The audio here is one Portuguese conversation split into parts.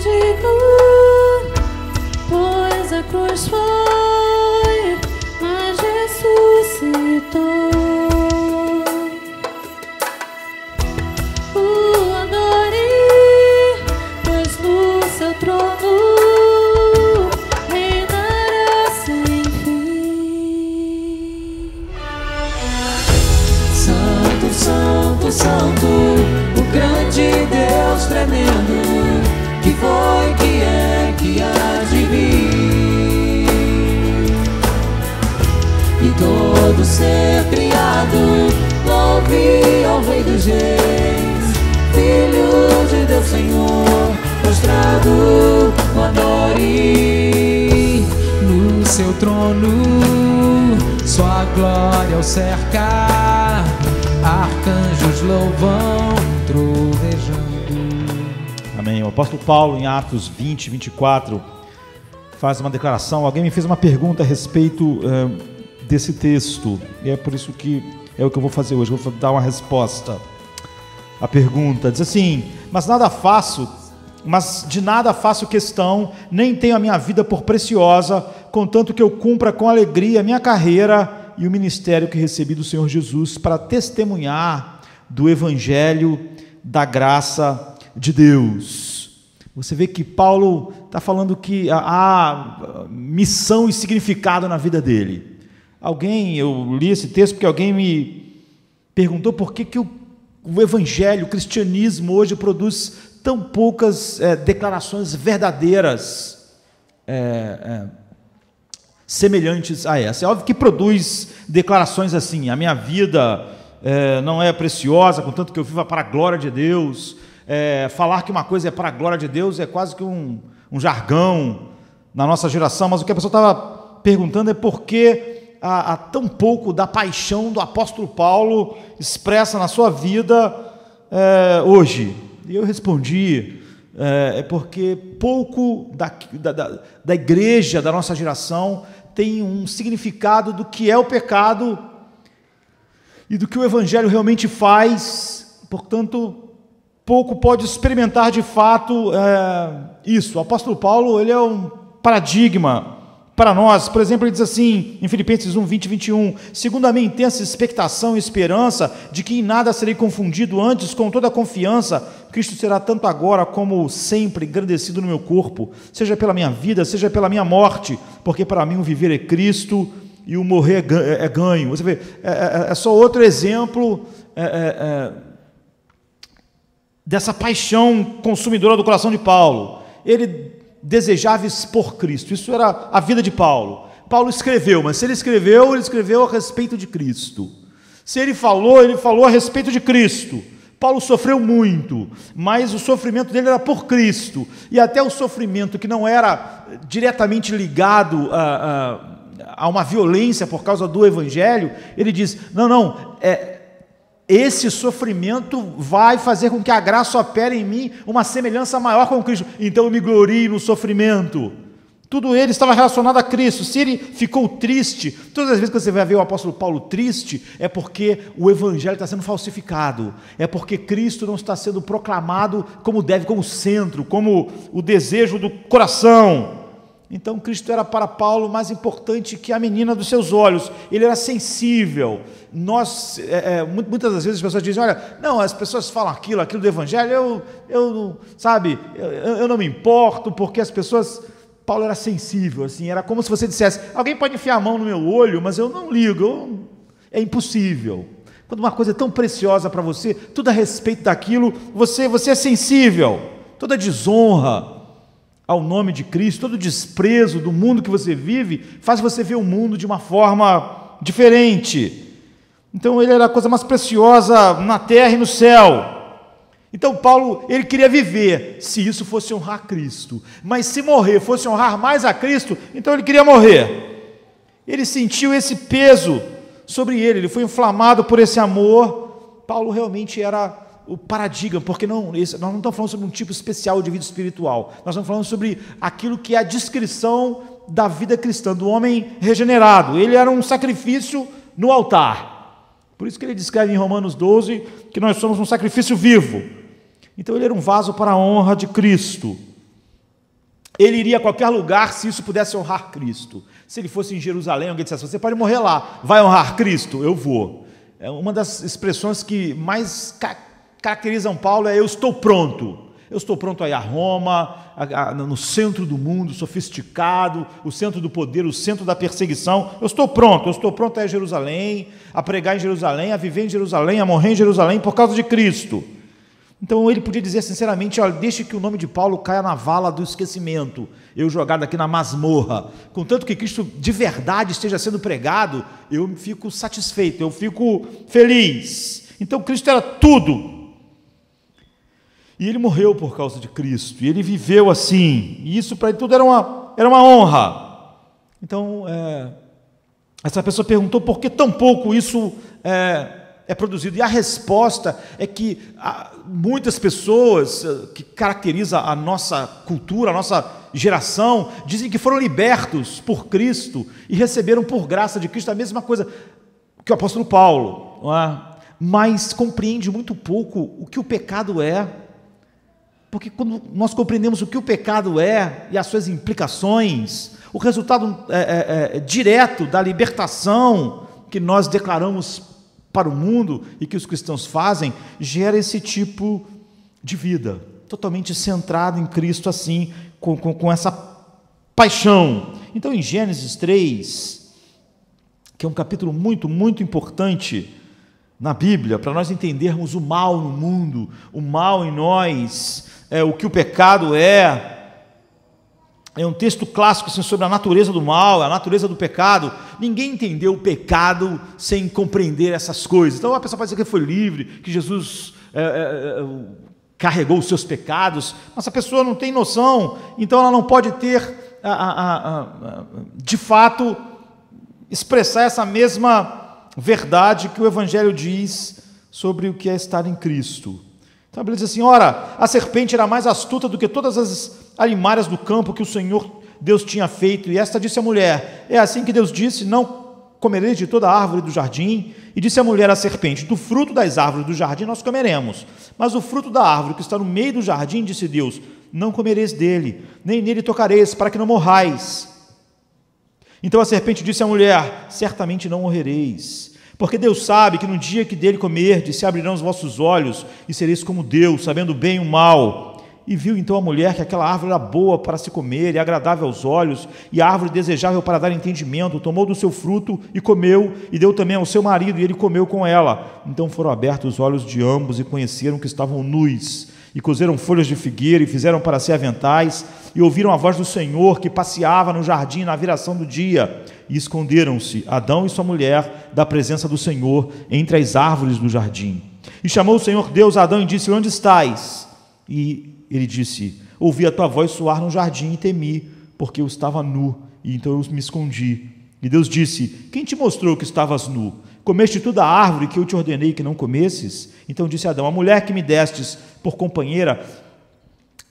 digo, pois a cruz foi, mas ressuscitou. O adore, pois no seu trono reinará sem fim. Santo, Santo, Santo, o grande Deus tremendo, que foi, que é, que há de vir. E todo ser criado louve ao Rei dos Reis, Filho de Deus Senhor, prostrado o adore. No seu trono, sua glória o cerca, arcanjos louvam, trovejando. Amém. O apóstolo Paulo, em Atos 20, 24, faz uma declaração. Alguém me fez uma pergunta a respeito desse texto, e é por isso que é o que eu vou fazer hoje. Eu vou dar uma resposta. A pergunta diz assim: mas de nada faço questão, nem tenho a minha vida por preciosa, contanto que eu cumpra com alegria a minha carreira e o ministério que recebi do Senhor Jesus, para testemunhar do evangelho da graça de Deus. Você vê que Paulo está falando que há missão e significado na vida dele. Eu li esse texto porque alguém me perguntou por que o evangelho, o cristianismo hoje produz tão poucas declarações verdadeiras semelhantes a essa. É óbvio que produz declarações assim: a minha vida não é preciosa, contanto que eu viva para a glória de Deus. Falar que uma coisa é para a glória de Deus é quase que um jargão na nossa geração, mas o que a pessoa estava perguntando é por que há tão pouco da paixão do apóstolo Paulo expressa na sua vida hoje. E eu respondi, porque pouco da igreja da nossa geração tem um significado do que é o pecado e do que o evangelho realmente faz, portanto, pouco pode experimentar de fato isso. O apóstolo Paulo, ele é um paradigma para nós. Por exemplo, ele diz assim, em Filipenses 1, 20 e 21, segundo a minha intensa expectação e esperança de que em nada serei confundido, antes, com toda a confiança, Cristo será tanto agora como sempre engrandecido no meu corpo, seja pela minha vida, seja pela minha morte, porque para mim o viver é Cristo e o morrer é ganho. Você vê, é só outro exemplo dessa paixão consumidora do coração de Paulo. Ele desejava expor Cristo, isso era a vida de Paulo. Paulo escreveu, mas se ele escreveu a respeito de Cristo. Se ele falou a respeito de Cristo. Paulo sofreu muito, mas o sofrimento dele era por Cristo, e até o sofrimento que não era diretamente ligado a uma violência por causa do evangelho, ele diz, esse sofrimento vai fazer com que a graça opere em mim uma semelhança maior com Cristo, então eu me glorio no sofrimento. Tudo ele estava relacionado a Cristo. Se ele ficou triste, todas as vezes que você vai ver o apóstolo Paulo triste, é porque o evangelho está sendo falsificado, é porque Cristo não está sendo proclamado como deve, como centro, como o desejo do coração. Então Cristo era para Paulo mais importante que a menina dos seus olhos. Ele era sensível. Muitas das vezes as pessoas dizem, olha, não, as pessoas falam aquilo do evangelho, eu não me importo, porque as pessoas... Paulo era sensível, assim, era como se você dissesse, alguém pode enfiar a mão no meu olho, mas eu não ligo, é impossível. Quando uma coisa é tão preciosa para você, tudo a respeito daquilo, você é sensível. Toda desonra ao nome de Cristo, todo desprezo do mundo que você vive, faz você ver o mundo de uma forma diferente. Então ele era a coisa mais preciosa na terra e no céu. Então Paulo, ele queria viver, se isso fosse honrar Cristo, mas se morrer fosse honrar mais a Cristo, então ele queria morrer. Ele sentiu esse peso sobre ele foi inflamado por esse amor. Paulo realmente era o paradigma, porque nós não estamos falando sobre um tipo especial de vida espiritual, nós estamos falando sobre aquilo que é a descrição da vida cristã, do homem regenerado. Ele era um sacrifício no altar, por isso que ele descreve em Romanos 12, que nós somos um sacrifício vivo. Então ele era um vaso para a honra de Cristo. ele iria a qualquer lugar se isso pudesse honrar Cristo. Se ele fosse em Jerusalém, alguém dissesse, você pode morrer lá, vai honrar Cristo? Eu vou. Uma das expressões que mais caracterizam Paulo é: eu estou pronto. Eu estou pronto a ir a Roma, no centro do mundo, sofisticado, o centro do poder, o centro da perseguição. Eu estou pronto a ir a Jerusalém, a pregar em Jerusalém, a viver em Jerusalém, a morrer em Jerusalém por causa de Cristo. Então ele podia dizer sinceramente: olha, deixe que o nome de Paulo caia na vala do esquecimento, eu jogado aqui na masmorra, contanto que Cristo de verdade esteja sendo pregado, eu fico satisfeito, eu fico feliz. Então Cristo era tudo. E ele morreu por causa de Cristo, e ele viveu assim, e isso para ele tudo era uma honra. Então, essa pessoa perguntou por que tão pouco isso é produzido, e a resposta é que muitas pessoas que caracterizam a nossa cultura, a nossa geração, dizem que foram libertos por Cristo e receberam por graça de Cristo a mesma coisa que o apóstolo Paulo, não é? Mas compreende muito pouco o que o pecado é. Porque quando nós compreendemos o que o pecado é e as suas implicações, o resultado direto da libertação que nós declaramos para o mundo e que os cristãos fazem, gera esse tipo de vida, totalmente centrado em Cristo, assim, com essa paixão. Então, em Gênesis 3, que é um capítulo muito, muito importante na Bíblia, para nós entendermos o mal no mundo, o mal em nós, o que o pecado é um texto clássico assim, sobre a natureza do mal, a natureza do pecado. Ninguém entendeu o pecado sem compreender essas coisas. Então a pessoa pode dizer que foi livre, que Jesus carregou os seus pecados, mas a pessoa não tem noção, então ela não pode ter, de fato, expressar essa mesma verdade que o Evangelho diz sobre o que é estar em Cristo. Então a Bíblia diz assim: ora, a serpente era mais astuta do que todas as alimárias do campo que o Senhor Deus tinha feito, e esta disse à mulher: é assim que Deus disse, não comereis de toda a árvore do jardim? E disse a mulher à serpente: do fruto das árvores do jardim nós comeremos, mas o fruto da árvore que está no meio do jardim, disse Deus, não comereis dele, nem nele tocareis, para que não morrais. Então a serpente disse à mulher: certamente não morrereis, porque Deus sabe que no dia que dele comerdes, se abrirão os vossos olhos, e sereis como Deus, sabendo o bem e o mal. E viu então a mulher que aquela árvore era boa para se comer, e agradável aos olhos, e a árvore desejável para dar entendimento, tomou do seu fruto e comeu, e deu também ao seu marido, e ele comeu com ela. Então foram abertos os olhos de ambos, e conheceram que estavam nus, e cozeram folhas de figueira, e fizeram para si aventais, e ouviram a voz do Senhor, que passeava no jardim na viração do dia, e esconderam-se, Adão e sua mulher, da presença do Senhor, entre as árvores do jardim. E chamou o Senhor Deus a Adão e disse: onde estás? E ele disse: ouvi a tua voz soar no jardim e temi, porque eu estava nu, e então eu me escondi. E Deus disse: quem te mostrou que estavas nu? Comeste toda a árvore que eu te ordenei que não comesses? Então disse Adão: a mulher que me destes por companheira,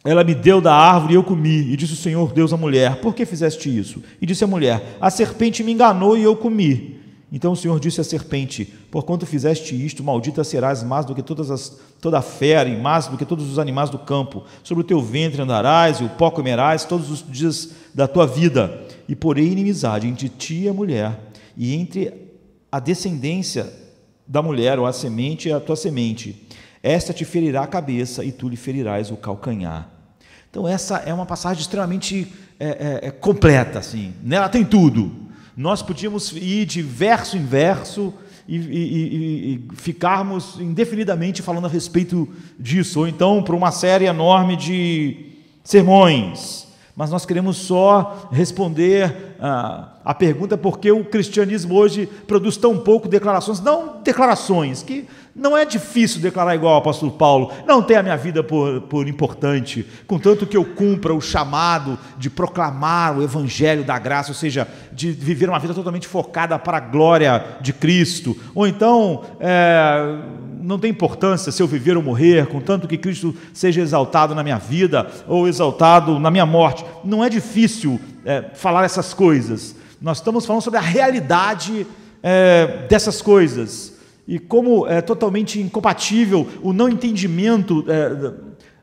ela me deu da árvore e eu comi. E disse o Senhor Deus à mulher: por que fizeste isso? E disse a mulher: a serpente me enganou e eu comi. Então o Senhor disse à serpente: porquanto fizeste isto, maldita serás mais do que toda a fera, e mais do que todos os animais do campo. Sobre o teu ventre andarás, e o pó comerás todos os dias da tua vida. E porei inimizade entre ti e a mulher, e entre a descendência da mulher, ou a semente, e a tua semente. Esta te ferirá a cabeça, e tu lhe ferirás o calcanhar. Então essa é uma passagem extremamente completa, assim. Nela tem tudo. Nós podíamos ir de verso em verso e ficarmos indefinidamente falando a respeito disso, ou então para uma série enorme de sermões, mas nós queremos só responder a pergunta por que o cristianismo hoje produz tão pouco declarações, não declarações, que não é difícil declarar igual ao apóstolo Paulo, não tem a minha vida por importante, contanto que eu cumpra o chamado de proclamar o evangelho da graça, ou seja, de viver uma vida totalmente focada para a glória de Cristo, ou então não tem importância se eu viver ou morrer, contanto que Cristo seja exaltado na minha vida ou exaltado na minha morte. Não é difícil falar essas coisas. Nós estamos falando sobre a realidade dessas coisas e como é totalmente incompatível o não entendimento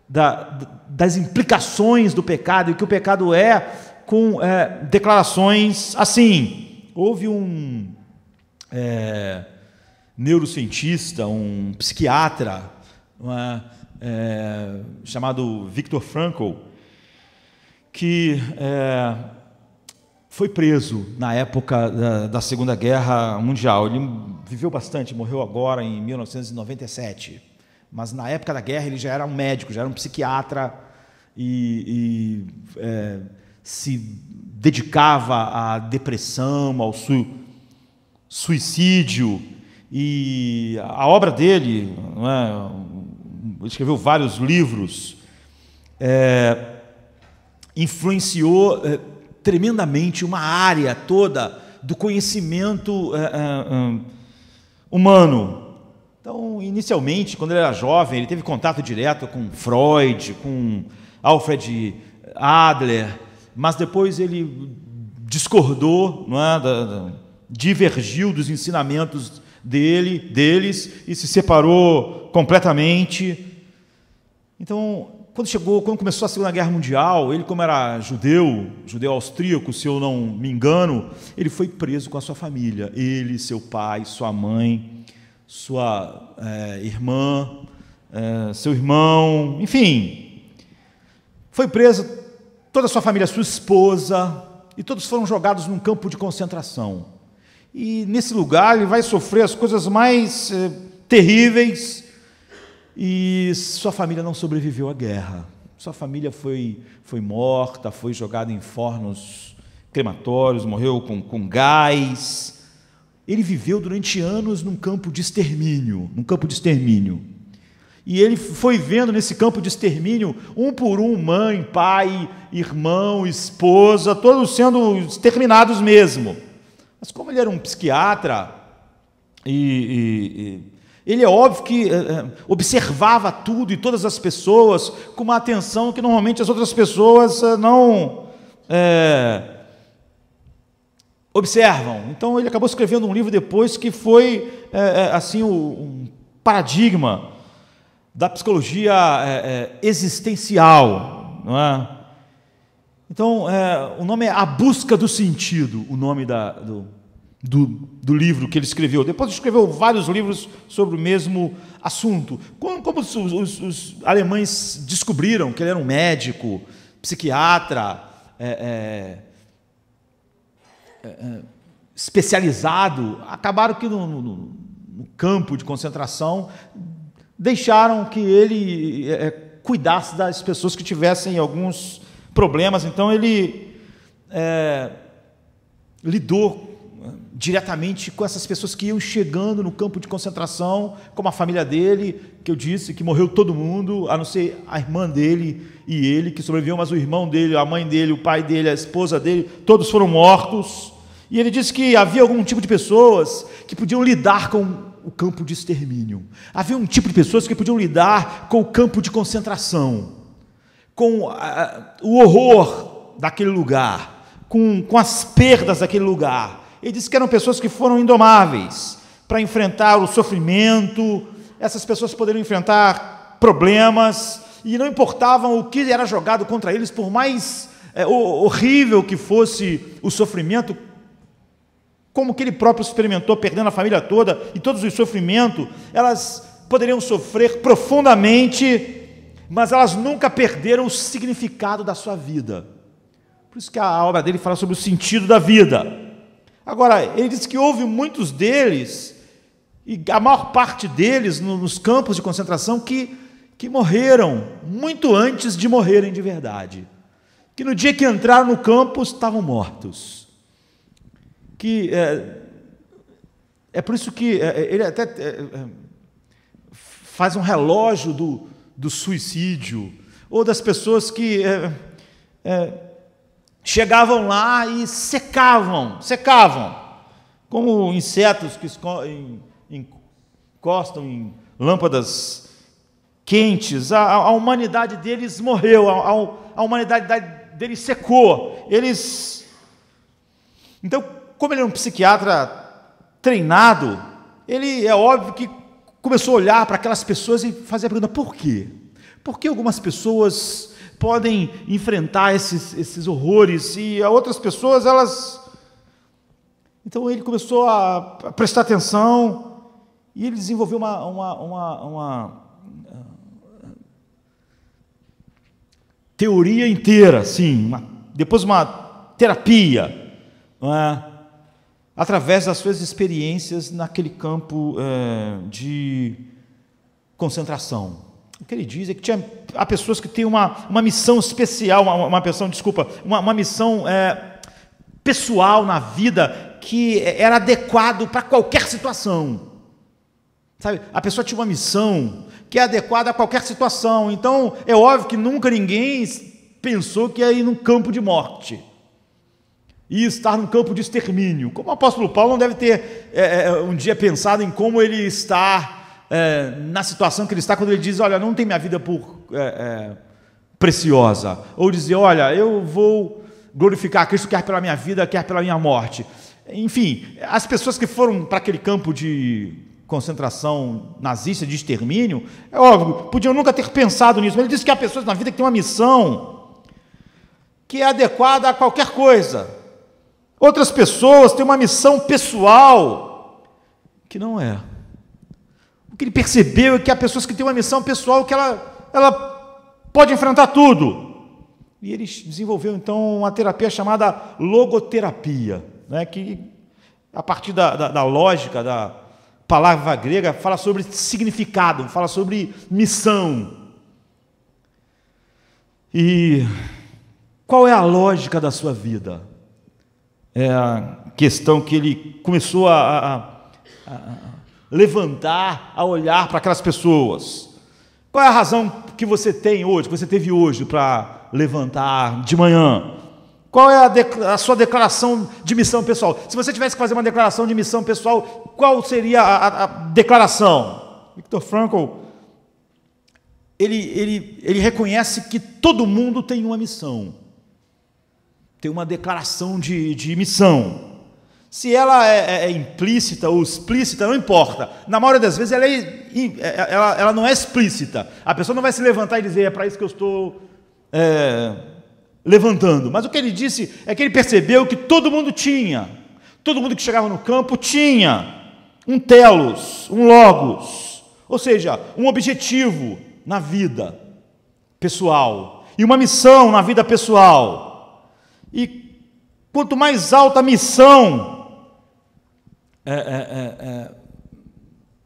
da das implicações do pecado e o que o pecado é, com declarações assim. Houve um neurocientista, um psiquiatra, chamado Viktor Frankl, que foi preso na época da Segunda Guerra Mundial. Ele viveu bastante, morreu agora em 1997. Mas na época da guerra ele já era um médico, já era um psiquiatra e se dedicava à depressão, ao suicídio. E a obra dele, ele escreveu vários livros, influenciou tremendamente uma área toda do conhecimento humano. Então, inicialmente, quando ele era jovem, ele teve contato direto com Freud, com Alfred Adler, mas depois ele discordou, divergiu dos ensinamentos deles e se separou completamente. Então, quando começou a Segunda Guerra Mundial, ele, como era judeu austríaco, se eu não me engano, ele foi preso com a sua família, ele, seu pai, sua mãe, sua irmã, seu irmão, enfim, foi preso toda a sua família, sua esposa, e todos foram jogados num campo de concentração. E nesse lugar ele vai sofrer as coisas mais terríveis, e sua família não sobreviveu à guerra. Sua família foi morta, foi jogada em fornos crematórios, morreu com gás. Ele viveu durante anos num campo de extermínio, E ele foi vendo nesse campo de extermínio, um por um, mãe, pai, irmão, esposa, todos sendo exterminados mesmo. Mas como ele era um psiquiatra, ele é óbvio que observava tudo e todas as pessoas com uma atenção que normalmente as outras pessoas não observam. Então ele acabou escrevendo um livro depois que foi assim um paradigma da psicologia existencial, não é? Então o nome é A Busca do Sentido, o nome do livro que ele escreveu. Depois ele escreveu vários livros sobre o mesmo assunto. Como os alemães descobriram que ele era um médico, psiquiatra, especializado, acabaram que no campo de concentração deixaram que ele cuidasse das pessoas que tivessem alguns problemas. Então ele lidou diretamente com essas pessoas que iam chegando no campo de concentração, como a família dele, que eu disse que morreu todo mundo, a não ser a irmã dele e ele, que sobreviveu, mas o irmão dele, a mãe dele, o pai dele, a esposa dele, todos foram mortos. E ele disse que havia algum tipo de pessoas que podiam lidar com o campo de extermínio. Havia um tipo de pessoas que podiam lidar com o campo de concentração, com o horror daquele lugar, com as perdas daquele lugar. Ele disse que eram pessoas que foram indomáveis para enfrentar o sofrimento. Essas pessoas poderiam enfrentar problemas e não importavam o que era jogado contra eles, por mais horrível que fosse o sofrimento, como que ele próprio experimentou, perdendo a família toda e todos os sofrimentos. Elas poderiam sofrer profundamente, mas elas nunca perderam o significado da sua vida. Por isso que a obra dele fala sobre o sentido da vida. Agora, ele diz que houve muitos deles, e a maior parte deles nos campos de concentração, que morreram muito antes de morrerem de verdade. Que no dia que entraram no campo estavam mortos. Que é por isso que ele até faz um relógio do suicídio, ou das pessoas que chegavam lá e secavam, como insetos que encostam em lâmpadas quentes. A humanidade deles morreu, a humanidade deles secou. Então, como ele é um psiquiatra treinado, ele é óbvio que começou a olhar para aquelas pessoas e fazer a pergunta: por quê? Por que algumas pessoas podem enfrentar esses horrores, e outras pessoas, elas... Então ele começou a prestar atenção, e ele desenvolveu uma teoria inteira, assim, depois uma terapia, não é? Através das suas experiências naquele campo de concentração. O que ele diz é que há pessoas que têm uma missão especial, uma missão pessoal na vida que era adequado para qualquer situação. Sabe? A pessoa tinha uma missão que é adequada a qualquer situação. Então, é óbvio que nunca ninguém pensou que ia ir num campo de morte e estar num campo de extermínio. Como o apóstolo Paulo não deve ter um dia pensado em como ele está na situação que ele está, quando ele diz, olha, não tem minha vida por preciosa. Ou dizer, olha, eu vou glorificar a Cristo, quer pela minha vida, quer pela minha morte. Enfim, as pessoas que foram para aquele campo de concentração nazista, de extermínio, é óbvio, podiam nunca ter pensado nisso, mas ele disse que há pessoas na vida que têm uma missão que é adequada a qualquer coisa. Outras pessoas têm uma missão pessoal que não é. O que ele percebeu é que há pessoas que têm uma missão pessoal que ela pode enfrentar tudo. E ele desenvolveu, então, uma terapia chamada logoterapia, né, que, a partir da lógica da palavra grega, fala sobre significado, fala sobre missão. E qual é a lógica da sua vida? É a questão que ele começou a levantar, a olhar para aquelas pessoas. Qual é a razão que você tem hoje, que você teve hoje para levantar de manhã? Qual é a sua declaração de missão pessoal? Se você tivesse que fazer uma declaração de missão pessoal, qual seria a declaração? Viktor Frankl, ele reconhece que todo mundo tem uma missão, tem uma declaração de missão. Se ela é implícita ou explícita, não importa. Na maioria das vezes ela não é explícita. A pessoa não vai se levantar e dizer, é para isso que eu estou levantando. Mas o que ele disse é que ele percebeu que todo mundo que chegava no campo tinha um telos, um logos, ou seja, um objetivo na vida pessoal e uma missão na vida pessoal. E quanto mais alta a missão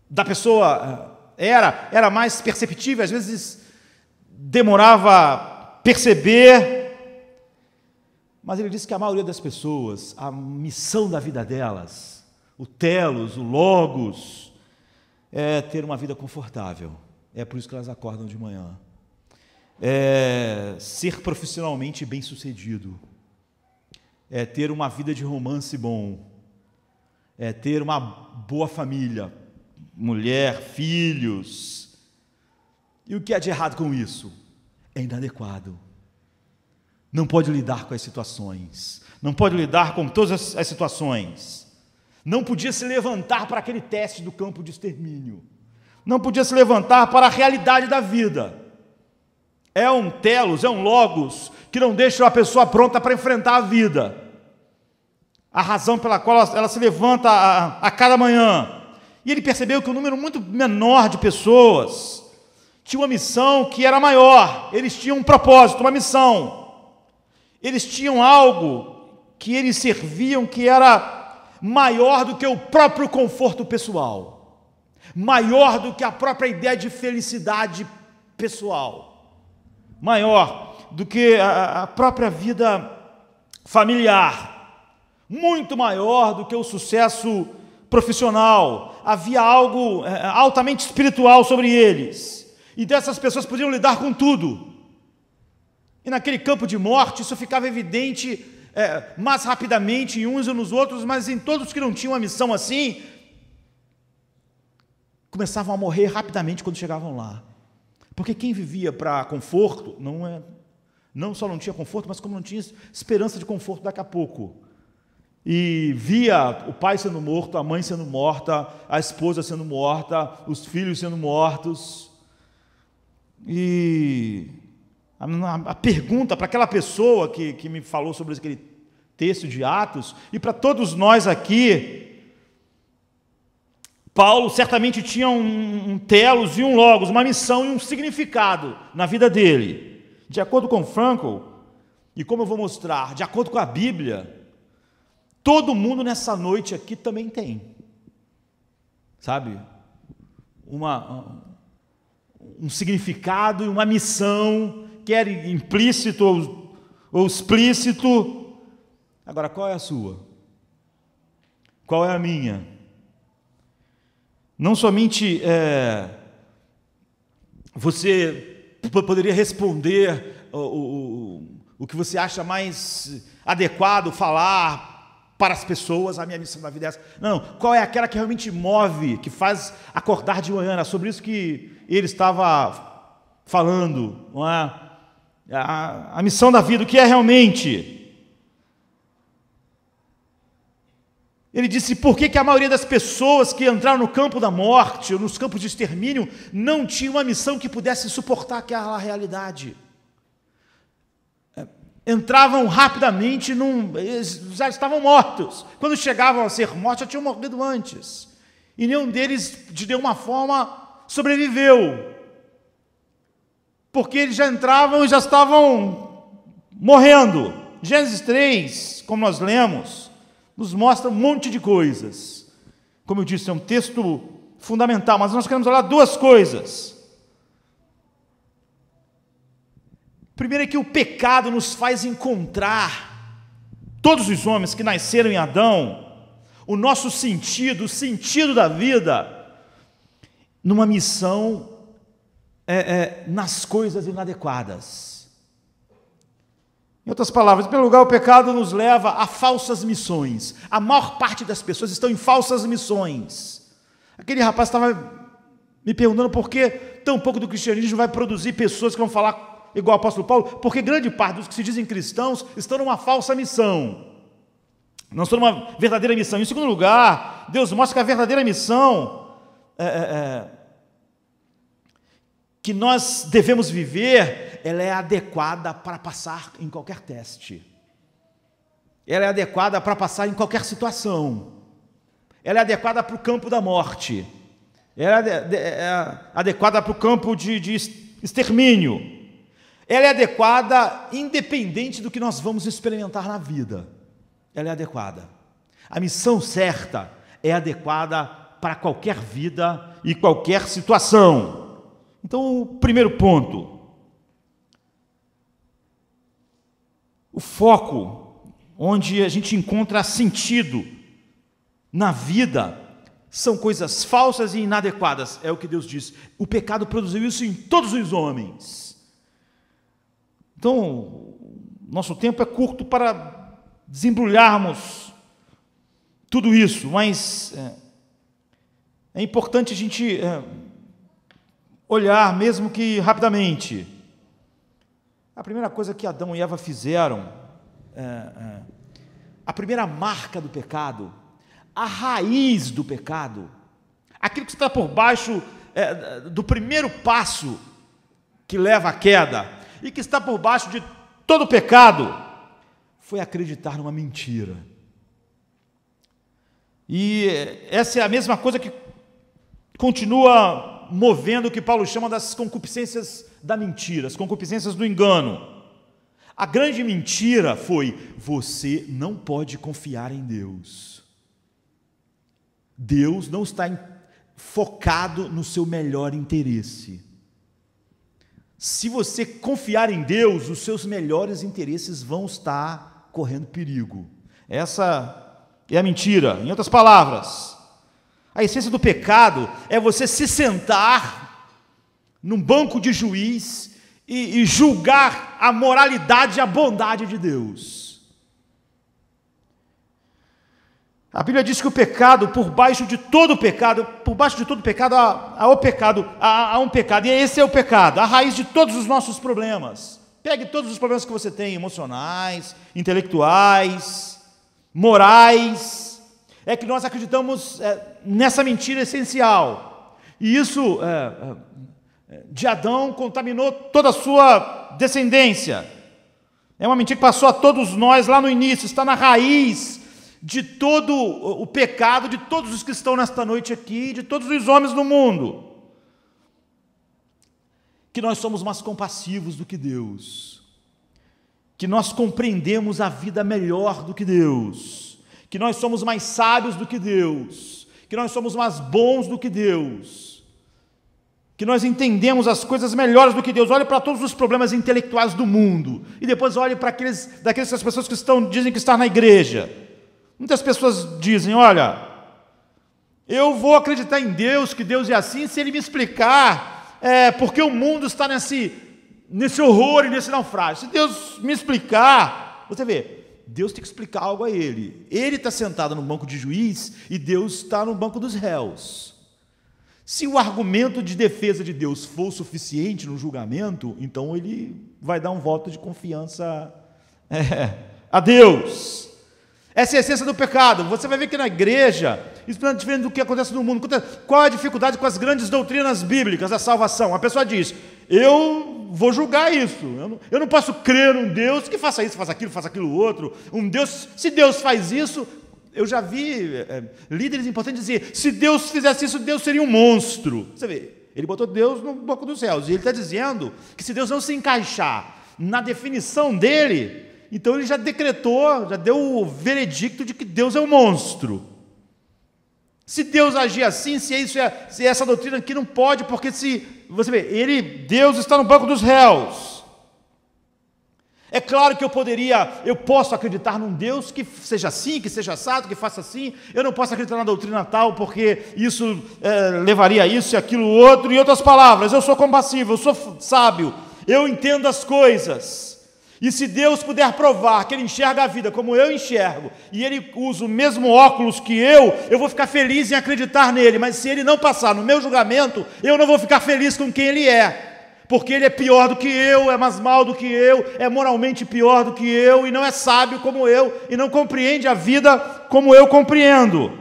da pessoa era mais perceptível, às vezes demorava a perceber, mas ele disse que a maioria das pessoas, a missão da vida delas, o telos, o logos, é ter uma vida confortável. É por isso que elas acordam de manhã. É ser profissionalmente bem-sucedido. É ter uma vida de romance bom. É ter uma boa família, mulher, filhos. E o que há de errado com isso? É inadequado. Não pode lidar com as situações. Não pode lidar com todas as situações. Não podia se levantar para aquele teste do campo de extermínio. Não podia se levantar para a realidade da vida. É um telos, é um logos que não deixa a pessoa pronta para enfrentar a vida. A razão pela qual ela se levanta a cada manhã. E ele percebeu que um número muito menor de pessoas tinha uma missão que era maior. Eles tinham um propósito, uma missão. Eles tinham algo que eles serviam que era maior do que o próprio conforto pessoal, maior do que a própria ideia de felicidade pessoal, maior do que a própria vida familiar, muito maior do que o sucesso profissional. Havia algo altamente espiritual sobre eles, e dessas pessoas podiam lidar com tudo. E naquele campo de morte, isso ficava evidente mais rapidamente em uns e nos outros, mas em todos que não tinham uma missão assim, começavam a morrer rapidamente quando chegavam lá. Porque quem vivia para conforto, não só não tinha conforto, mas como não tinha esperança de conforto daqui a pouco. E via o pai sendo morto, a mãe sendo morta, a esposa sendo morta, os filhos sendo mortos. E a pergunta para aquela pessoa que me falou sobre aquele texto de Atos, e para todos nós aqui, Paulo certamente tinha um telos e um logos, uma missão e um significado na vida dele. De acordo com Frankl, e como eu vou mostrar, de acordo com a Bíblia, todo mundo nessa noite aqui também tem, sabe, um significado e uma missão, quer implícito ou explícito. Agora, qual é a sua? Qual é a minha? Não somente você poderia responder o que você acha mais adequado falar para as pessoas, a minha missão na vida é essa. Não, qual é aquela que realmente move, que faz acordar de manhã? É sobre isso que ele estava falando, não é? A missão da vida, o que é realmente? Ele disse, por que a maioria das pessoas que entraram no campo da morte, ou nos campos de extermínio, não tinha uma missão que pudesse suportar aquela realidade? Entravam rapidamente, eles já estavam mortos. Quando chegavam a ser mortos, já tinham morrido antes. E nenhum deles, de nenhuma forma, sobreviveu. Porque eles já entravam e já estavam morrendo. Gênesis 3, como nós lemos, nos mostra um monte de coisas. Como eu disse, é um texto fundamental, mas nós queremos falar duas coisas. Primeiro é que o pecado nos faz encontrar, todos os homens que nasceram em Adão, o nosso sentido, o sentido da vida, numa missão nas coisas inadequadas. Em outras palavras, em primeiro lugar, o pecado nos leva a falsas missões. A maior parte das pessoas estão em falsas missões. Aquele rapaz estava me perguntando por que tão pouco do cristianismo vai produzir pessoas que vão falar igual o apóstolo Paulo, porque grande parte dos que se dizem cristãos estão numa falsa missão. Não estão numa verdadeira missão. Em segundo lugar, Deus mostra que a verdadeira missão que nós devemos viver, ela é adequada para passar em qualquer teste. Ela é adequada para passar em qualquer situação. Ela é adequada para o campo da morte. Ela é adequada para o campo de extermínio. Ela é adequada independente do que nós vamos experimentar na vida. Ela é adequada. A missão certa é adequada para qualquer vida e qualquer situação. Então, o primeiro ponto, o foco onde a gente encontra sentido na vida são coisas falsas e inadequadas, é o que Deus diz. O pecado produziu isso em todos os homens. Então, nosso tempo é curto para desembrulharmos tudo isso, mas é importante a gente olhar, mesmo que rapidamente. A primeira coisa que Adão e Eva fizeram, a primeira marca do pecado, a raiz do pecado, aquilo que está por baixo do primeiro passo que leva à queda, e que está por baixo de todo pecado, foi acreditar numa mentira. E essa é a mesma coisa que continua movendo o que Paulo chama das concupiscências da mentira, as concupiscências do engano. A grande mentira foi: você não pode confiar em Deus. Deus não está focado no seu melhor interesse. Se você confiar em Deus, os seus melhores interesses vão estar correndo perigo. Essa é a mentira. Em outras palavras, a essência do pecado é você se sentar num banco de juiz e julgar a moralidade e a bondade de Deus. A Bíblia diz que o pecado, por baixo de todo pecado há um pecado, e esse é o pecado, a raiz de todos os nossos problemas. Pegue todos os problemas que você tem, emocionais, intelectuais, morais, é que nós acreditamos nessa mentira essencial. E isso de Adão contaminou toda a sua descendência. É uma mentira que passou a todos nós lá no início, está na raiz de todo o pecado, de todos os que estão nesta noite aqui, de todos os homens do mundo. Que nós somos mais compassivos do que Deus, que nós compreendemos a vida melhor do que Deus, que nós somos mais sábios do que Deus, que nós somos mais bons do que Deus, que nós entendemos as coisas melhores do que Deus. Olhe para todos os problemas intelectuais do mundo e depois olhe para daquelas pessoas que dizem que estão na igreja. Muitas pessoas dizem: olha, eu vou acreditar em Deus, que Deus é assim, se Ele me explicar porque o mundo está nesse horror e nesse naufrágio. Se Deus me explicar, você vê, Deus tem que explicar algo a Ele. Ele está sentado no banco de juiz e Deus está no banco dos réus. Se o argumento de defesa de Deus for suficiente no julgamento, então Ele vai dar um voto de confiança a Deus. Essa é a essência do pecado. Você vai ver que na igreja, isso não é diferente do que acontece no mundo. Qual é a dificuldade com as grandes doutrinas bíblicas da salvação? A pessoa diz: eu vou julgar isso, eu não posso crer num Deus que faça isso, faça aquilo outro. Um Deus, se Deus faz isso, eu já vi líderes importantes dizer: se Deus fizesse isso, Deus seria um monstro. Você vê, ele botou Deus no banco dos céus, e ele está dizendo que se Deus não se encaixar na definição dele, então ele já decretou, já deu o veredicto de que Deus é um monstro. Se Deus agir assim, se essa doutrina aqui não pode, porque você vê, Deus está no banco dos réus. É claro que eu posso acreditar num Deus que seja assim, que seja assado, que faça assim. Eu não posso acreditar na doutrina tal, porque isso levaria a isso e aquilo outro. Em outras palavras, eu sou compassivo, eu sou sábio, eu entendo as coisas. E se Deus puder provar que Ele enxerga a vida como eu enxergo, e Ele usa o mesmo óculos que eu vou ficar feliz em acreditar nele. Mas se Ele não passar no meu julgamento, eu não vou ficar feliz com quem Ele é, porque Ele é pior do que eu, é mais mal do que eu, é moralmente pior do que eu, e não é sábio como eu, e não compreende a vida como eu compreendo.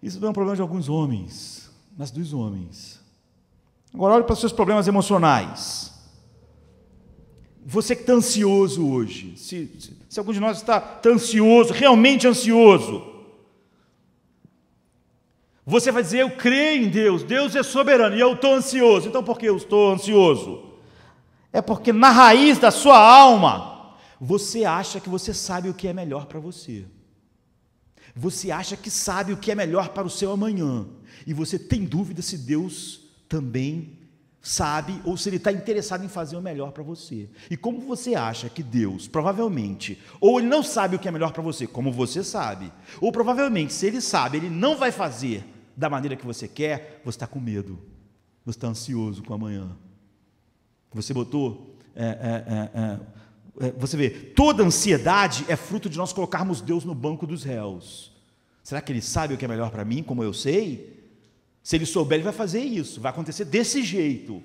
Isso não é um problema de alguns homens, mas dos homens. Agora olhe para os seus problemas emocionais. Você que está ansioso hoje, se algum de nós está ansioso, realmente ansioso, você vai dizer: eu creio em Deus, Deus é soberano e eu estou ansioso. Então por que eu estou ansioso? É porque na raiz da sua alma, você acha que você sabe o que é melhor para você. Você acha que sabe o que é melhor para o seu amanhã. E você tem dúvida se Deus também sabe, ou se Ele está interessado em fazer o melhor para você. E como você acha que Deus, provavelmente, ou Ele não sabe o que é melhor para você, como você sabe, ou provavelmente, se Ele sabe, Ele não vai fazer da maneira que você quer, você está com medo, você está ansioso com amanhã. Você botou, você vê, toda ansiedade é fruto de nós colocarmos Deus no banco dos réus. Será que Ele sabe o que é melhor para mim, como eu sei? Se Ele souber, Ele vai fazer isso, vai acontecer desse jeito.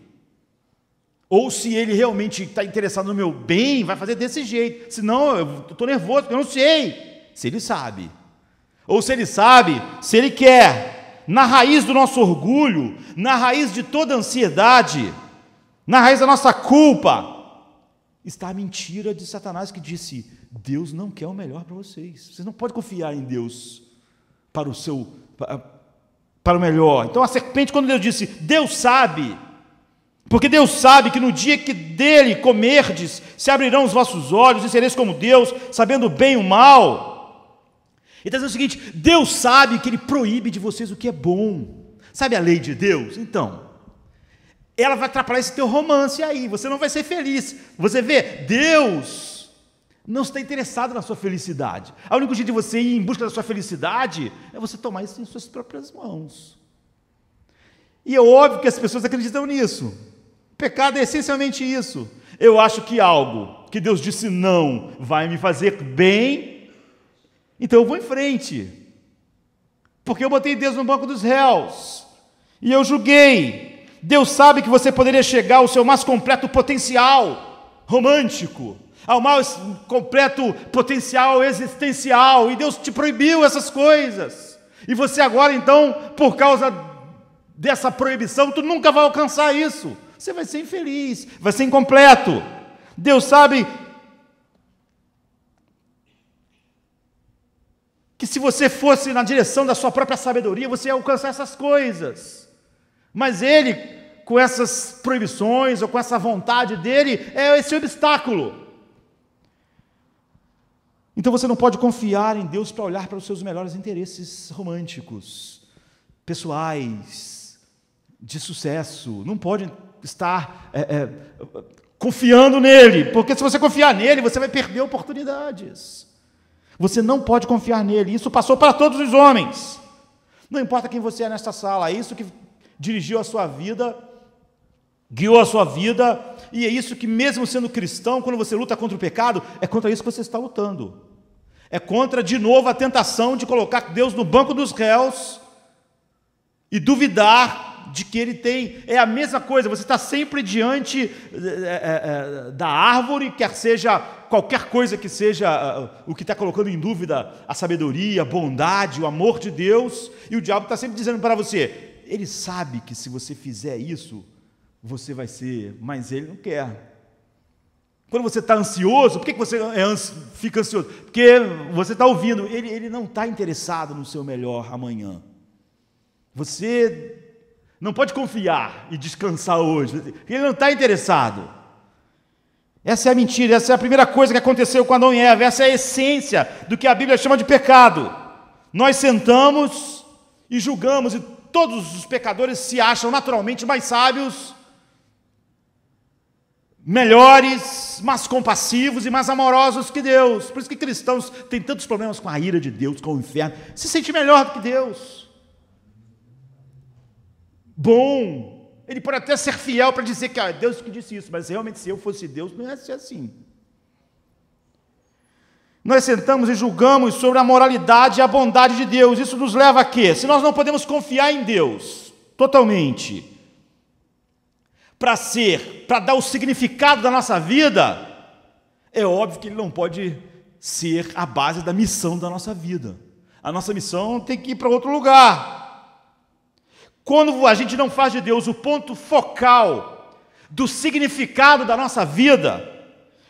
Ou se Ele realmente está interessado no meu bem, vai fazer desse jeito. Senão eu estou nervoso, porque eu não sei. Se Ele sabe. Ou se Ele sabe, se Ele quer. Na raiz do nosso orgulho, na raiz de toda ansiedade, na raiz da nossa culpa, está a mentira de Satanás que disse: Deus não quer o melhor para vocês. Vocês não podem confiar em Deus para o melhor. Então a serpente, quando Deus disse: Deus sabe, porque Deus sabe que no dia que dele comerdes, se abrirão os vossos olhos e sereis como Deus, sabendo o bem e o mal. Ele está dizendo o seguinte: Deus sabe que Ele proíbe de vocês o que é bom. Sabe a lei de Deus? Então, ela vai atrapalhar esse teu romance aí, você não vai ser feliz. Você vê, Deus não está interessado na sua felicidade. O único jeito de você ir em busca da sua felicidade é você tomar isso em suas próprias mãos. E é óbvio que as pessoas acreditam nisso. O pecado é essencialmente isso. Eu acho que algo que Deus disse não vai me fazer bem, então eu vou em frente. Porque eu botei Deus no banco dos réus. E eu julguei. Deus sabe que você poderia chegar ao seu mais completo potencial romântico, ao mais completo potencial existencial, e Deus te proibiu essas coisas, e você agora então, por causa dessa proibição, tu nunca vai alcançar isso. Você vai ser infeliz, vai ser incompleto. Deus sabe que se você fosse na direção da sua própria sabedoria, você ia alcançar essas coisas. Mas Ele, com essas proibições, ou com essa vontade dele, é esse obstáculo. Então você não pode confiar em Deus para olhar para os seus melhores interesses românticos, pessoais, de sucesso. Não pode estar confiando nele, porque se você confiar nele, você vai perder oportunidades. Você não pode confiar nele. Isso passou para todos os homens. Não importa quem você é nesta sala, é isso que dirigiu a sua vida, guiou a sua vida, e é isso que, mesmo sendo cristão, quando você luta contra o pecado, é contra isso que você está lutando. É contra, de novo, a tentação de colocar Deus no banco dos réus e duvidar de que Ele tem. É a mesma coisa, você está sempre diante da árvore, quer seja qualquer coisa que seja o que está colocando em dúvida a sabedoria, a bondade, o amor de Deus, e o diabo está sempre dizendo para você, ele sabe que se você fizer isso, você vai ser, mas ele não quer. Quando você está ansioso, por que você fica ansioso? Porque você está ouvindo, ele não está interessado no seu melhor amanhã. Você não pode confiar e descansar hoje, ele não está interessado. Essa é a mentira, essa é a primeira coisa que aconteceu com Adão e Eva, essa é a essência do que a Bíblia chama de pecado. Nós sentamos e julgamos, e todos os pecadores se acham naturalmente mais sábios, melhores, mais compassivos e mais amorosos que Deus. Por isso que cristãos têm tantos problemas com a ira de Deus, com o inferno. Se sente melhor do que Deus. Bom. Ele pode até ser fiel para dizer que é Deus que disse isso, mas realmente se eu fosse Deus, não ia ser assim. Nós sentamos e julgamos sobre a moralidade e a bondade de Deus. Isso nos leva a quê? Se nós não podemos confiar em Deus totalmente, para dar o significado da nossa vida, é óbvio que Ele não pode ser a base da missão da nossa vida. A nossa missão tem que ir para outro lugar. Quando a gente não faz de Deus o ponto focal do significado da nossa vida,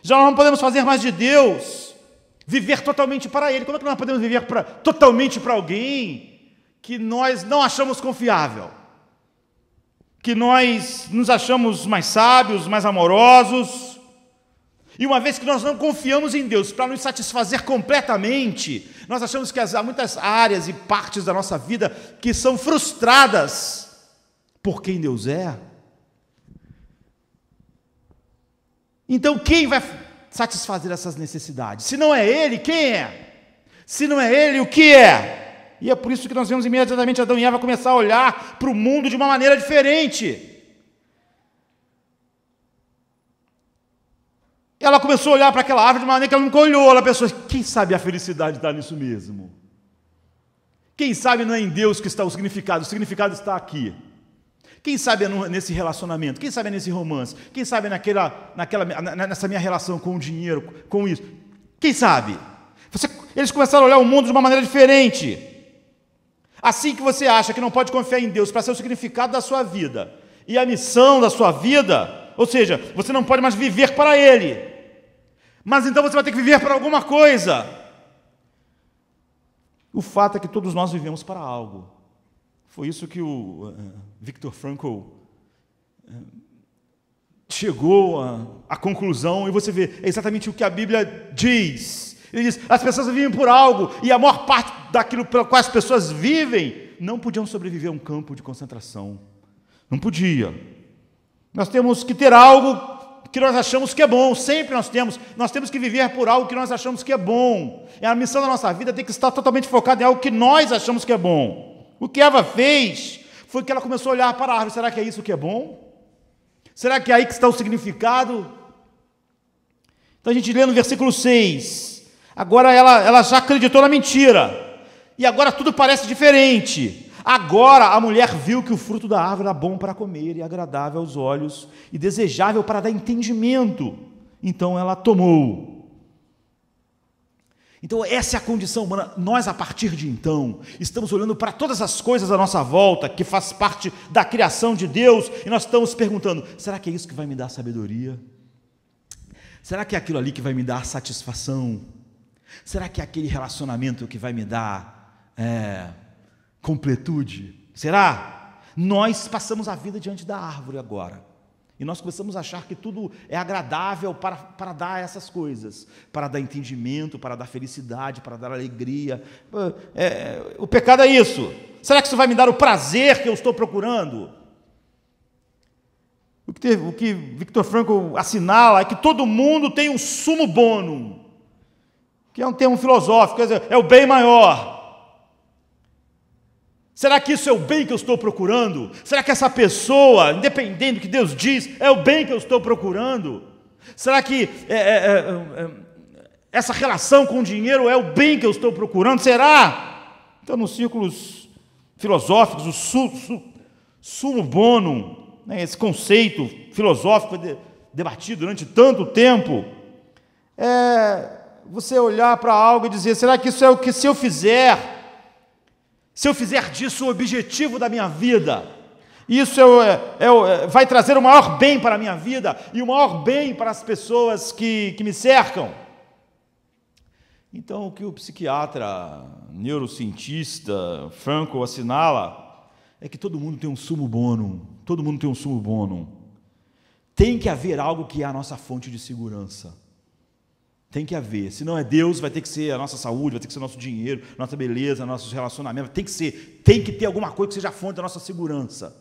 já não podemos fazer mais de Deus viver totalmente para Ele. Como é que nós podemos viver totalmente para alguém que nós não achamos confiável? Que nós nos achamos mais sábios, mais amorosos? E uma vez que nós não confiamos em Deus para nos satisfazer completamente, nós achamos que há muitas áreas e partes da nossa vida que são frustradas por quem Deus é. Então, quem vai satisfazer essas necessidades? Se não é Ele, quem é? Se não é Ele, o que é? E é por isso que nós vemos imediatamente Adão e Eva começar a olhar para o mundo de uma maneira diferente. Ela começou a olhar para aquela árvore de uma maneira que ela nunca olhou. Ela pensou, quem sabe a felicidade está nisso mesmo? Quem sabe não é em Deus que está o significado está aqui. Quem sabe é nesse relacionamento? Quem sabe é nesse romance? Quem sabe é nessa minha relação com o dinheiro, com isso? Quem sabe? Eles começaram a olhar o mundo de uma maneira diferente. Assim que você acha que não pode confiar em Deus para ser o significado da sua vida e a missão da sua vida, ou seja, você não pode mais viver para Ele, mas então você vai ter que viver para alguma coisa. O fato é que todos nós vivemos para algo. Foi isso que o Viktor Frankl chegou à conclusão, e você vê exatamente o que a Bíblia diz. Ele diz, as pessoas vivem por algo, e a maior parte daquilo pelo qual as pessoas vivem não podiam sobreviver a um campo de concentração. Não podia. Nós temos que ter algo que nós achamos que é bom, sempre nós temos que viver por algo que nós achamos que é bom. E a missão da nossa vida tem que estar totalmente focada em algo que nós achamos que é bom. O que Eva fez foi que ela começou a olhar para a árvore. Será que é isso que é bom? Será que é aí que está o significado? Então a gente lê no versículo 6. Agora ela já acreditou na mentira. E agora tudo parece diferente. Agora a mulher viu que o fruto da árvore era bom para comer e agradável aos olhos e desejável para dar entendimento. Então ela tomou. Então essa é a condição humana. Nós, a partir de então, estamos olhando para todas as coisas à nossa volta, que faz parte da criação de Deus, e nós estamos perguntando, será que é isso que vai me dar sabedoria? Será que é aquilo ali que vai me dar satisfação? Será que é aquele relacionamento que vai me dar completude? Será? Nós passamos a vida diante da árvore agora. E nós começamos a achar que tudo é agradável para dar essas coisas, para dar entendimento, para dar felicidade, para dar alegria. O pecado é isso. Será que isso vai me dar o prazer que eu estou procurando? O que Viktor Frankl assinala é que todo mundo tem um sumo bonum, que é um termo filosófico, quer dizer, é o bem maior. Será que isso é o bem que eu estou procurando? Será que essa pessoa, independente do que Deus diz, é o bem que eu estou procurando? Será que essa relação com o dinheiro é o bem que eu estou procurando? Será? Então, nos círculos filosóficos, o sumo bonum, né, esse conceito filosófico debatido durante tanto tempo, é você olhar para algo e dizer, será que isso é o que se eu fizer disso o objetivo da minha vida, isso vai trazer o maior bem para a minha vida e o maior bem para as pessoas que me cercam? Então, o que o psiquiatra, neurocientista Frankl assinala é que todo mundo tem um sumo bonum, todo mundo tem um sumo bonum. Tem que haver algo que é a nossa fonte de segurança. Tem que haver, se não é Deus, vai ter que ser a nossa saúde, vai ter que ser nosso dinheiro, nossa beleza, nossos relacionamentos, tem que ter alguma coisa que seja a fonte da nossa segurança,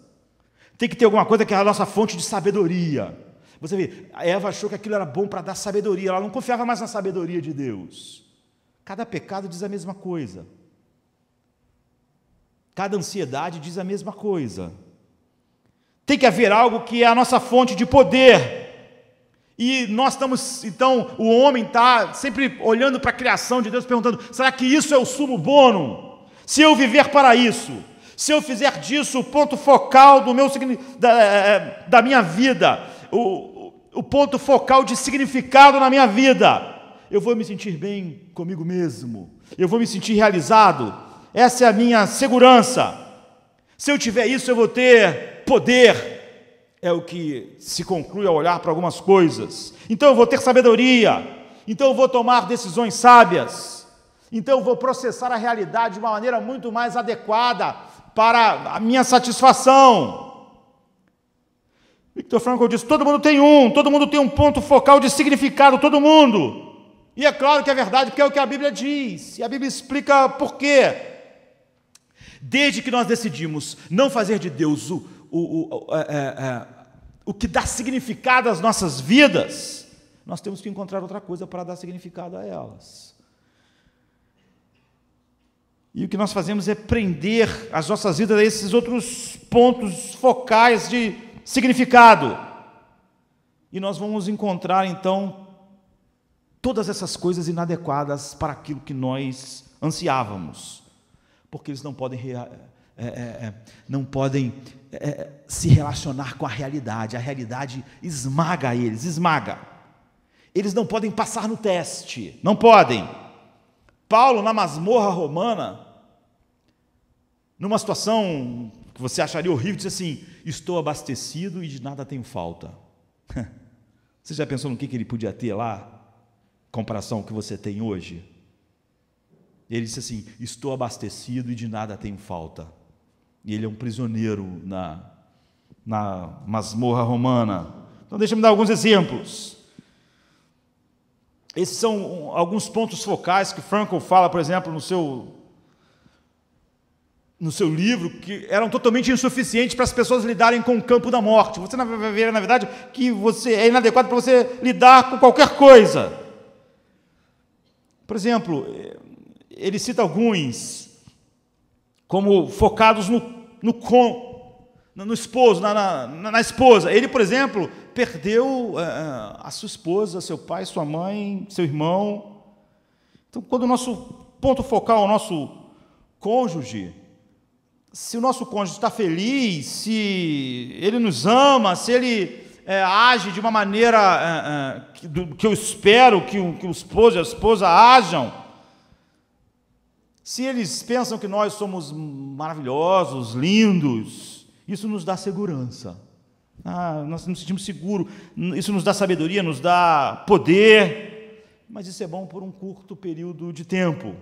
tem que ter alguma coisa que é a nossa fonte de sabedoria. Você vê, a Eva achou que aquilo era bom para dar sabedoria, ela não confiava mais na sabedoria de Deus. Cada pecado diz a mesma coisa, cada ansiedade diz a mesma coisa. Tem que haver algo que é a nossa fonte de poder. E nós estamos, então, o homem está sempre olhando para a criação de Deus, perguntando, será que isso é o sumo bonum? Se eu viver para isso, se eu fizer disso o ponto focal da minha vida, o ponto focal de significado na minha vida, eu vou me sentir bem comigo mesmo, eu vou me sentir realizado, essa é a minha segurança. Se eu tiver isso, eu vou ter poder. É o que se conclui ao olhar para algumas coisas. Então eu vou ter sabedoria, então eu vou tomar decisões sábias, então eu vou processar a realidade de uma maneira muito mais adequada para a minha satisfação. Viktor Frankl diz, todo mundo tem um ponto focal de significado, todo mundo. E é claro que é verdade, porque é o que a Bíblia diz, e a Bíblia explica por quê. Desde que nós decidimos não fazer de Deus o que dá significado às nossas vidas, nós temos que encontrar outra coisa para dar significado a elas. E o que nós fazemos é prender as nossas vidas a esses outros pontos focais de significado. E nós vamos encontrar, então, todas essas coisas inadequadas para aquilo que nós ansiávamos, porque eles não podem se relacionar com a realidade esmaga eles, eles não podem passar no teste, não podem. Paulo, na masmorra romana, numa situação que você acharia horrível, disse assim, estou abastecido e de nada tenho falta. Você já pensou no que ele podia ter lá, em comparação ao que você tem hoje? Ele disse assim, estou abastecido e de nada tenho falta. E ele é um prisioneiro na masmorra romana. Então deixa-me dar alguns exemplos. Esses são alguns pontos focais que Frankl fala, por exemplo, no seu livro, que eram totalmente insuficientes para as pessoas lidarem com o campo da morte. Você vai ver, na verdade, que você é inadequado para você lidar com qualquer coisa. Por exemplo, ele cita alguns como focados no esposo, na esposa. Ele, por exemplo, perdeu a sua esposa, seu pai, sua mãe, seu irmão. Então, quando o nosso ponto focal é o nosso cônjuge, se o nosso cônjuge está feliz, se ele nos ama, se ele age de uma maneira que eu espero que o esposo e a esposa ajam, Se eles pensam que nós somos maravilhosos, lindos, isso nos dá segurança. Nós nos sentimos seguros, isso nos dá sabedoria, nos dá poder, mas isso é bom por um curto período de tempo.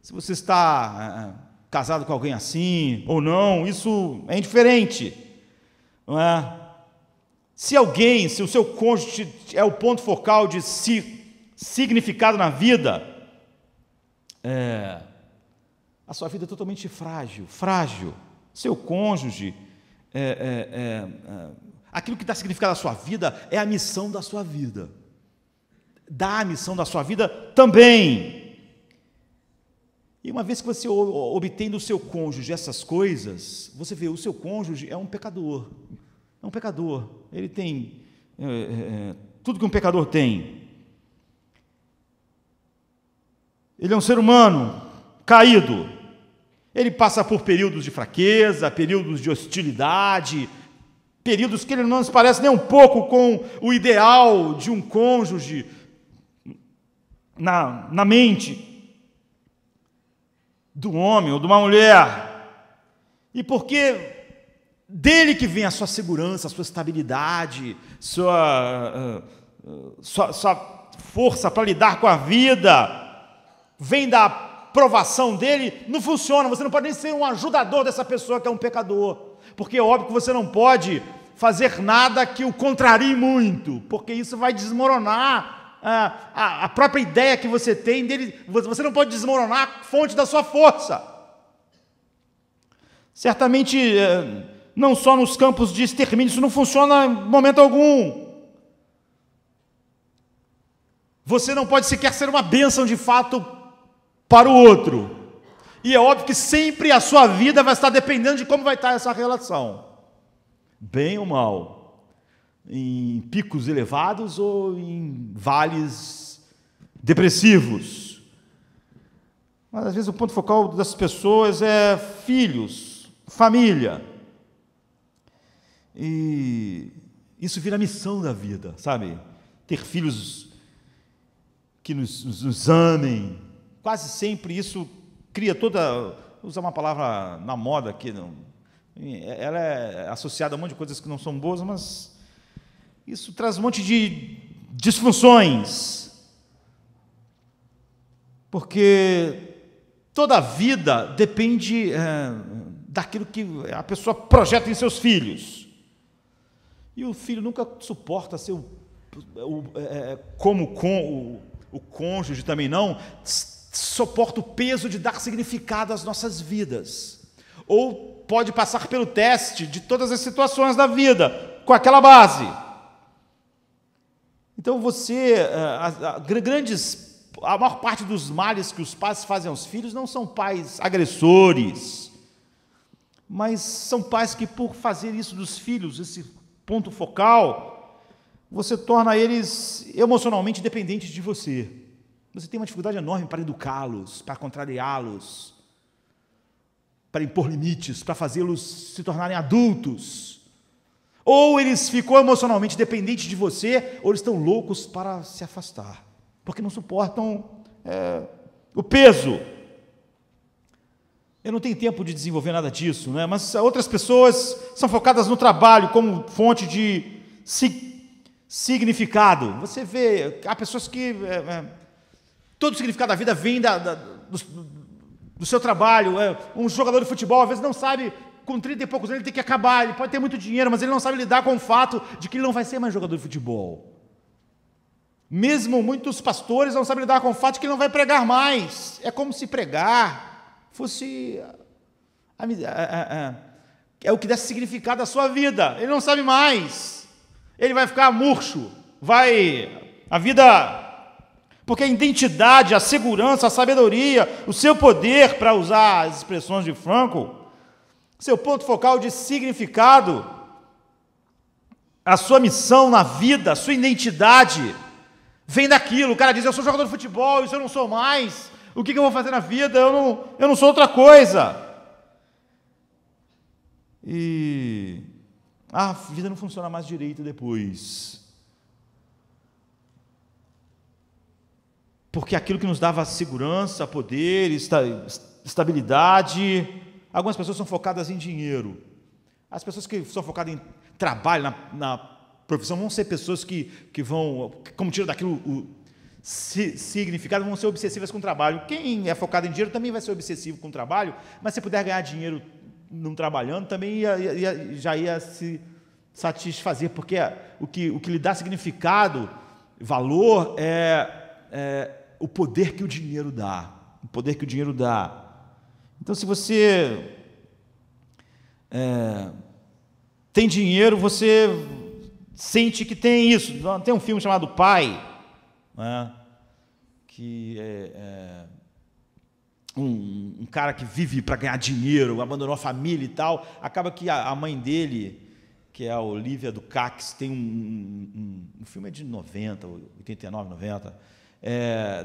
Se você está casado com alguém assim ou não, isso é indiferente, não é? Se o seu cônjuge é o ponto focal de significado na vida, a sua vida é totalmente frágil. Seu cônjuge, aquilo que dá significado à sua vida é a missão da sua vida. Dá a missão da sua vida também. E uma vez que você obtém do seu cônjuge essas coisas, você vê, o seu cônjuge é um pecador. É um pecador. Ele tem tudo que um pecador tem. Ele é um ser humano caído. Ele passa por períodos de fraqueza, períodos de hostilidade, períodos que ele não se parece nem um pouco com o ideal de um cônjuge na mente do homem ou de uma mulher. E porque dele que vem a sua segurança, a sua estabilidade, sua força para lidar com a vida, vem da aprovação dele, não funciona. Você não pode nem ser um ajudador dessa pessoa que é um pecador, porque é óbvio que você não pode fazer nada que o contrarie muito, porque isso vai desmoronar a própria ideia que você tem dele. Você não pode desmoronar a fonte da sua força. Certamente, não só nos campos de extermínio, isso não funciona em momento algum. Você não pode sequer ser uma bênção de fato para o outro. E é óbvio que sempre a sua vida vai estar dependendo de como vai estar essa relação. Bem ou mal. Em picos elevados ou em vales depressivos. Mas às vezes o ponto focal das pessoas é filhos, família. E isso vira a missão da vida, sabe? Ter filhos que nos amem. Quase sempre isso cria toda... Usar uma palavra na moda aqui, não, ela é associada a um monte de coisas que não são boas, mas isso traz um monte de disfunções. Porque toda a vida depende daquilo que a pessoa projeta em seus filhos. E o filho nunca suporta ser como o cônjuge também não, suporta o peso de dar significado às nossas vidas. Ou pode passar pelo teste de todas as situações da vida, com aquela base. Então a maior parte dos males que os pais fazem aos filhos não são pais agressores, mas são pais que, por fazer isso dos filhos, esse ponto focal, você torna eles emocionalmente dependentes de você. Você tem uma dificuldade enorme para educá-los, para contrariá-los, para impor limites, para fazê-los se tornarem adultos. Ou eles ficam emocionalmente dependentes de você, ou eles estão loucos para se afastar, porque não suportam o peso. Eu não tenho tempo de desenvolver nada disso, né? Mas outras pessoas são focadas no trabalho como fonte de significado. Você vê, há pessoas que todo o significado da vida vem do seu trabalho. Um jogador de futebol, às vezes, não sabe, com 30 e poucos anos, ele tem que acabar. Ele pode ter muito dinheiro, mas ele não sabe lidar com o fato de que ele não vai ser mais jogador de futebol. Mesmo muitos pastores não sabem lidar com o fato de que ele não vai pregar mais. É como se pregar fosse é o que desse significado à sua vida. Ele não sabe mais. Ele vai ficar murcho. A vida... Porque a identidade, a segurança, a sabedoria, o seu poder, para usar as expressões de Frankl, seu ponto focal de significado, a sua missão na vida, a sua identidade, vem daquilo. O cara diz, eu sou jogador de futebol, isso eu não sou mais. O que eu vou fazer na vida? Eu não sou outra coisa. E a vida não funciona mais direito depois. porque aquilo que nos dava segurança, poder, estabilidade. Algumas pessoas são focadas em dinheiro. As pessoas que são focadas em trabalho, na profissão, vão ser pessoas que vão, como tiram daquilo o significado, vão ser obsessivas com o trabalho. Quem é focado em dinheiro também vai ser obsessivo com o trabalho, mas se puder ganhar dinheiro não trabalhando, também já ia se satisfazer, porque o que lhe dá significado, valor, é o poder que o dinheiro dá. O poder que o dinheiro dá. Então, se você tem dinheiro, você sente que tem isso. Tem um filme chamado Pai, né, que um cara que vive para ganhar dinheiro, abandonou a família e tal. Acaba que a mãe dele, que é a Olivia Dukakis, tem um filme de 90, 89, 90,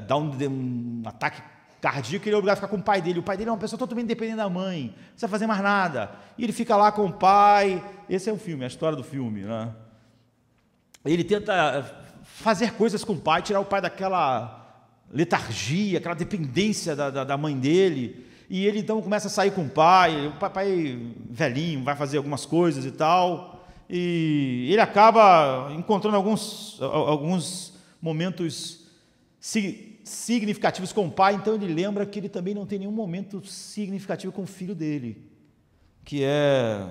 dá um ataque cardíaco e ele é obrigado a ficar com o pai dele. O pai dele é uma pessoa totalmente independente da mãe, não precisa fazer mais nada. E ele fica lá com o pai. Esse é o filme, a história do filme, né? Ele tenta fazer coisas com o pai, tirar o pai daquela letargia, aquela dependência da mãe dele. E ele então começa a sair com o pai velhinho, vai fazer algumas coisas e tal. E ele acaba encontrando alguns momentos significativos com o pai, então ele lembra que ele também não tem nenhum momento significativo com o filho dele, que é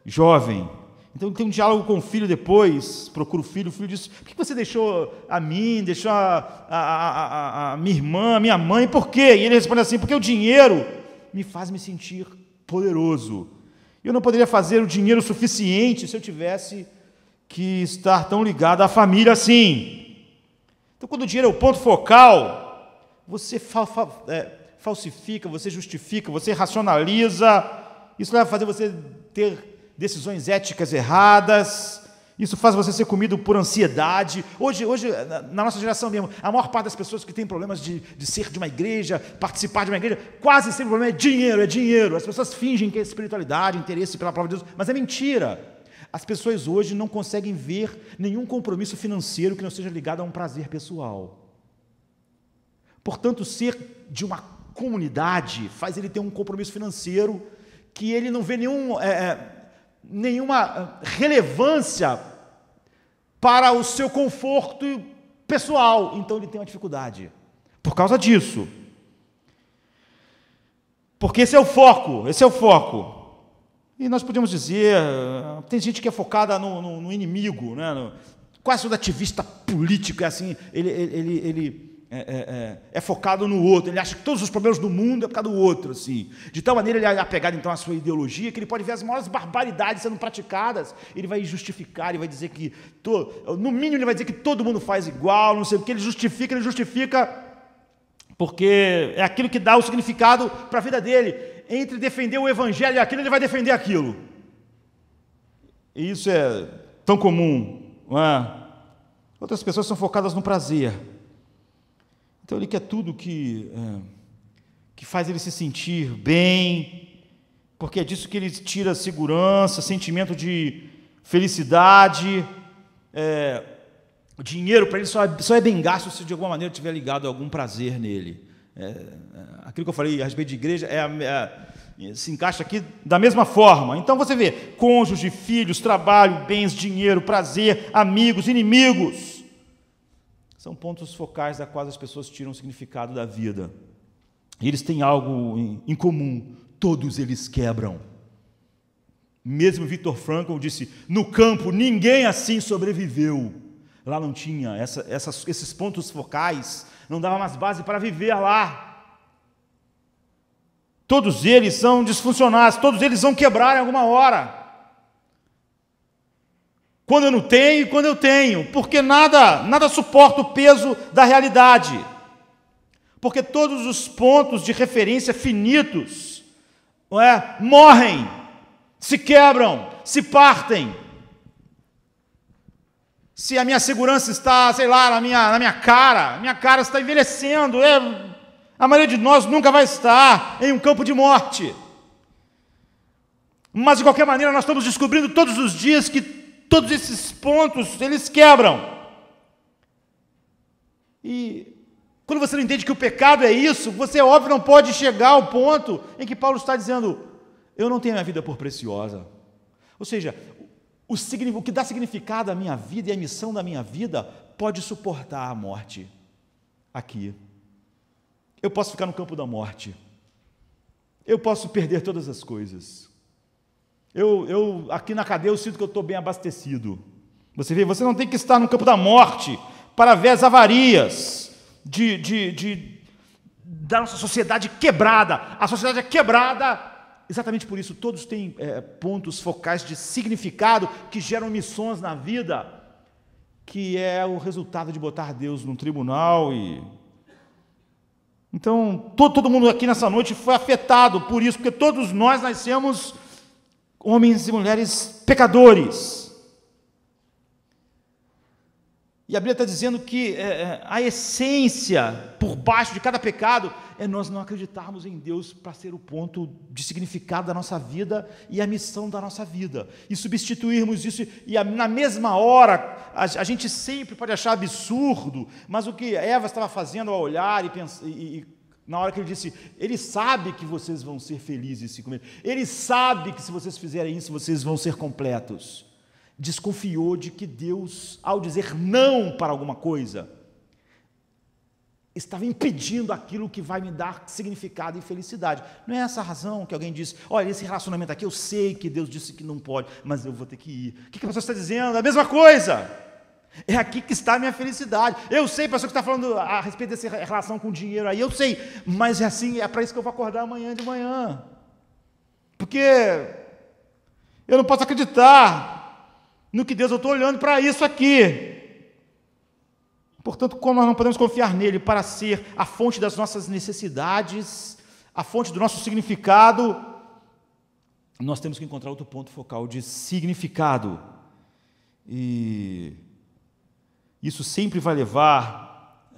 jovem. Então ele tem um diálogo com o filho depois, procura o filho diz: por que você deixou a mim, deixou a minha irmã, a minha mãe, por quê? E ele responde assim: porque o dinheiro me faz me sentir poderoso. Eu não poderia fazer o dinheiro suficiente se eu tivesse que estar tão ligado à família assim. Então, quando o dinheiro é o ponto focal, você falsifica, você justifica, você racionaliza. Isso vai fazer você ter decisões éticas erradas. Isso faz você ser comido por ansiedade. Hoje, na nossa geração mesmo, a maior parte das pessoas que tem problemas de ser de uma igreja, participar de uma igreja, quase sempre o problema é dinheiro. As pessoas fingem que é espiritualidade, interesse pela palavra de Deus, mas é mentira. As pessoas hoje não conseguem ver nenhum compromisso financeiro que não seja ligado a um prazer pessoal. Portanto, ser de uma comunidade faz ele ter um compromisso financeiro que ele não vê nenhuma relevância para o seu conforto pessoal. Então ele tem uma dificuldade por causa disso. Porque esse é o foco. E nós podemos dizer, tem gente que é focada no inimigo, né? Quase todo ativista político é assim, ele é focado no outro, ele acha que todos os problemas do mundo é por causa do outro, assim. De tal maneira ele é apegado então à sua ideologia, que ele pode ver as maiores barbaridades sendo praticadas, ele vai justificar, ele vai dizer que, no mínimo ele vai dizer que todo mundo faz igual, não sei o que, ele justifica, porque é aquilo que dá o significado para a vida dele. Entre defender o evangelho e aquilo, ele vai defender aquilo. E isso é tão comum, não é? Outras pessoas são focadas no prazer. Então ele quer tudo que faz ele se sentir bem, porque é disso que ele tira segurança, sentimento de felicidade. O dinheiro para ele só é bem gasto se de alguma maneira estiver ligado a algum prazer nele. Aquilo que eu falei a respeito de igreja se encaixa aqui da mesma forma. Então você vê cônjuge, filhos, trabalho, bens, dinheiro, prazer, amigos, inimigos. São pontos focais da qual as pessoas tiram o significado da vida. E eles têm algo em comum: todos eles quebram. Mesmo Viktor Frankl disse: no campo ninguém assim sobreviveu. Lá não tinha esses pontos focais, não dava mais base para viver lá. Todos eles são disfuncionais, todos eles vão quebrar em alguma hora. Quando eu não tenho e quando eu tenho, porque nada suporta o peso da realidade. Porque todos os pontos de referência finitos, morrem, se quebram, se partem. Se a minha segurança está, sei lá, na minha cara está envelhecendo, a maioria de nós nunca vai estar em um campo de morte. Mas, de qualquer maneira, nós estamos descobrindo todos os dias que todos esses pontos, eles quebram. E Quando você não entende que o pecado é isso, você, óbvio, não pode chegar ao ponto em que Paulo está dizendo: eu não tenho a minha vida por preciosa. Ou seja, o que dá significado à minha vida e à missão da minha vida pode suportar a morte aqui. Eu posso ficar no campo da morte. Eu posso perder todas as coisas. Eu aqui na cadeia eu sinto que eu estou bem abastecido. Você vê, você não tem que estar no campo da morte para ver as avarias da nossa sociedade quebrada. A sociedade é quebrada exatamente por isso. Todos têm pontos focais de significado que geram missões na vida, que é o resultado de botar Deus num tribunal. Então, todo mundo aqui nessa noite foi afetado por isso, porque todos nós nascemos homens e mulheres pecadores. E a Bíblia está dizendo que a essência por baixo de cada pecado é nós não acreditarmos em Deus para ser o ponto de significado da nossa vida e a missão da nossa vida. E substituirmos isso, e na mesma hora, a gente sempre pode achar absurdo, mas o que Eva estava fazendo ao olhar e na hora que ele disse, ele sabe que vocês vão ser felizes se comer, ele sabe que se vocês fizerem isso, vocês vão ser completos. Desconfiou de que Deus, ao dizer não para alguma coisa, estava impedindo aquilo que vai me dar significado e felicidade. Não é essa a razão que alguém diz, olha, esse relacionamento aqui, eu sei que Deus disse que não pode, mas eu vou ter que ir. O que a pessoa está dizendo? A mesma coisa. É aqui que está a minha felicidade. Eu sei, pastor, que está falando a respeito dessa relação com o dinheiro aí, eu sei, mas é assim, é para isso que eu vou acordar amanhã de manhã. Porque eu não posso acreditar no que Deus, eu estou olhando para isso aqui. Portanto, como nós não podemos confiar nele para ser a fonte das nossas necessidades, a fonte do nosso significado, nós temos que encontrar outro ponto focal de significado. E isso sempre vai levar...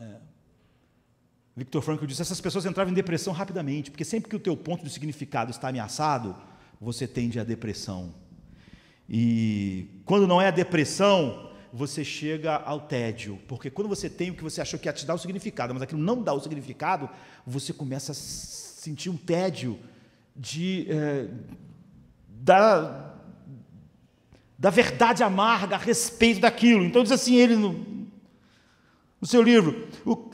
Viktor Frankl disse, essas pessoas entravam em depressão rapidamente, porque sempre que o teu ponto de significado está ameaçado, você tende à depressão. E quando não é a depressão, você chega ao tédio, porque quando você tem o que você achou que ia te dar o significado, mas aquilo não dá o significado, você começa a sentir um tédio da verdade amarga a respeito daquilo. Então diz assim ele no seu livro,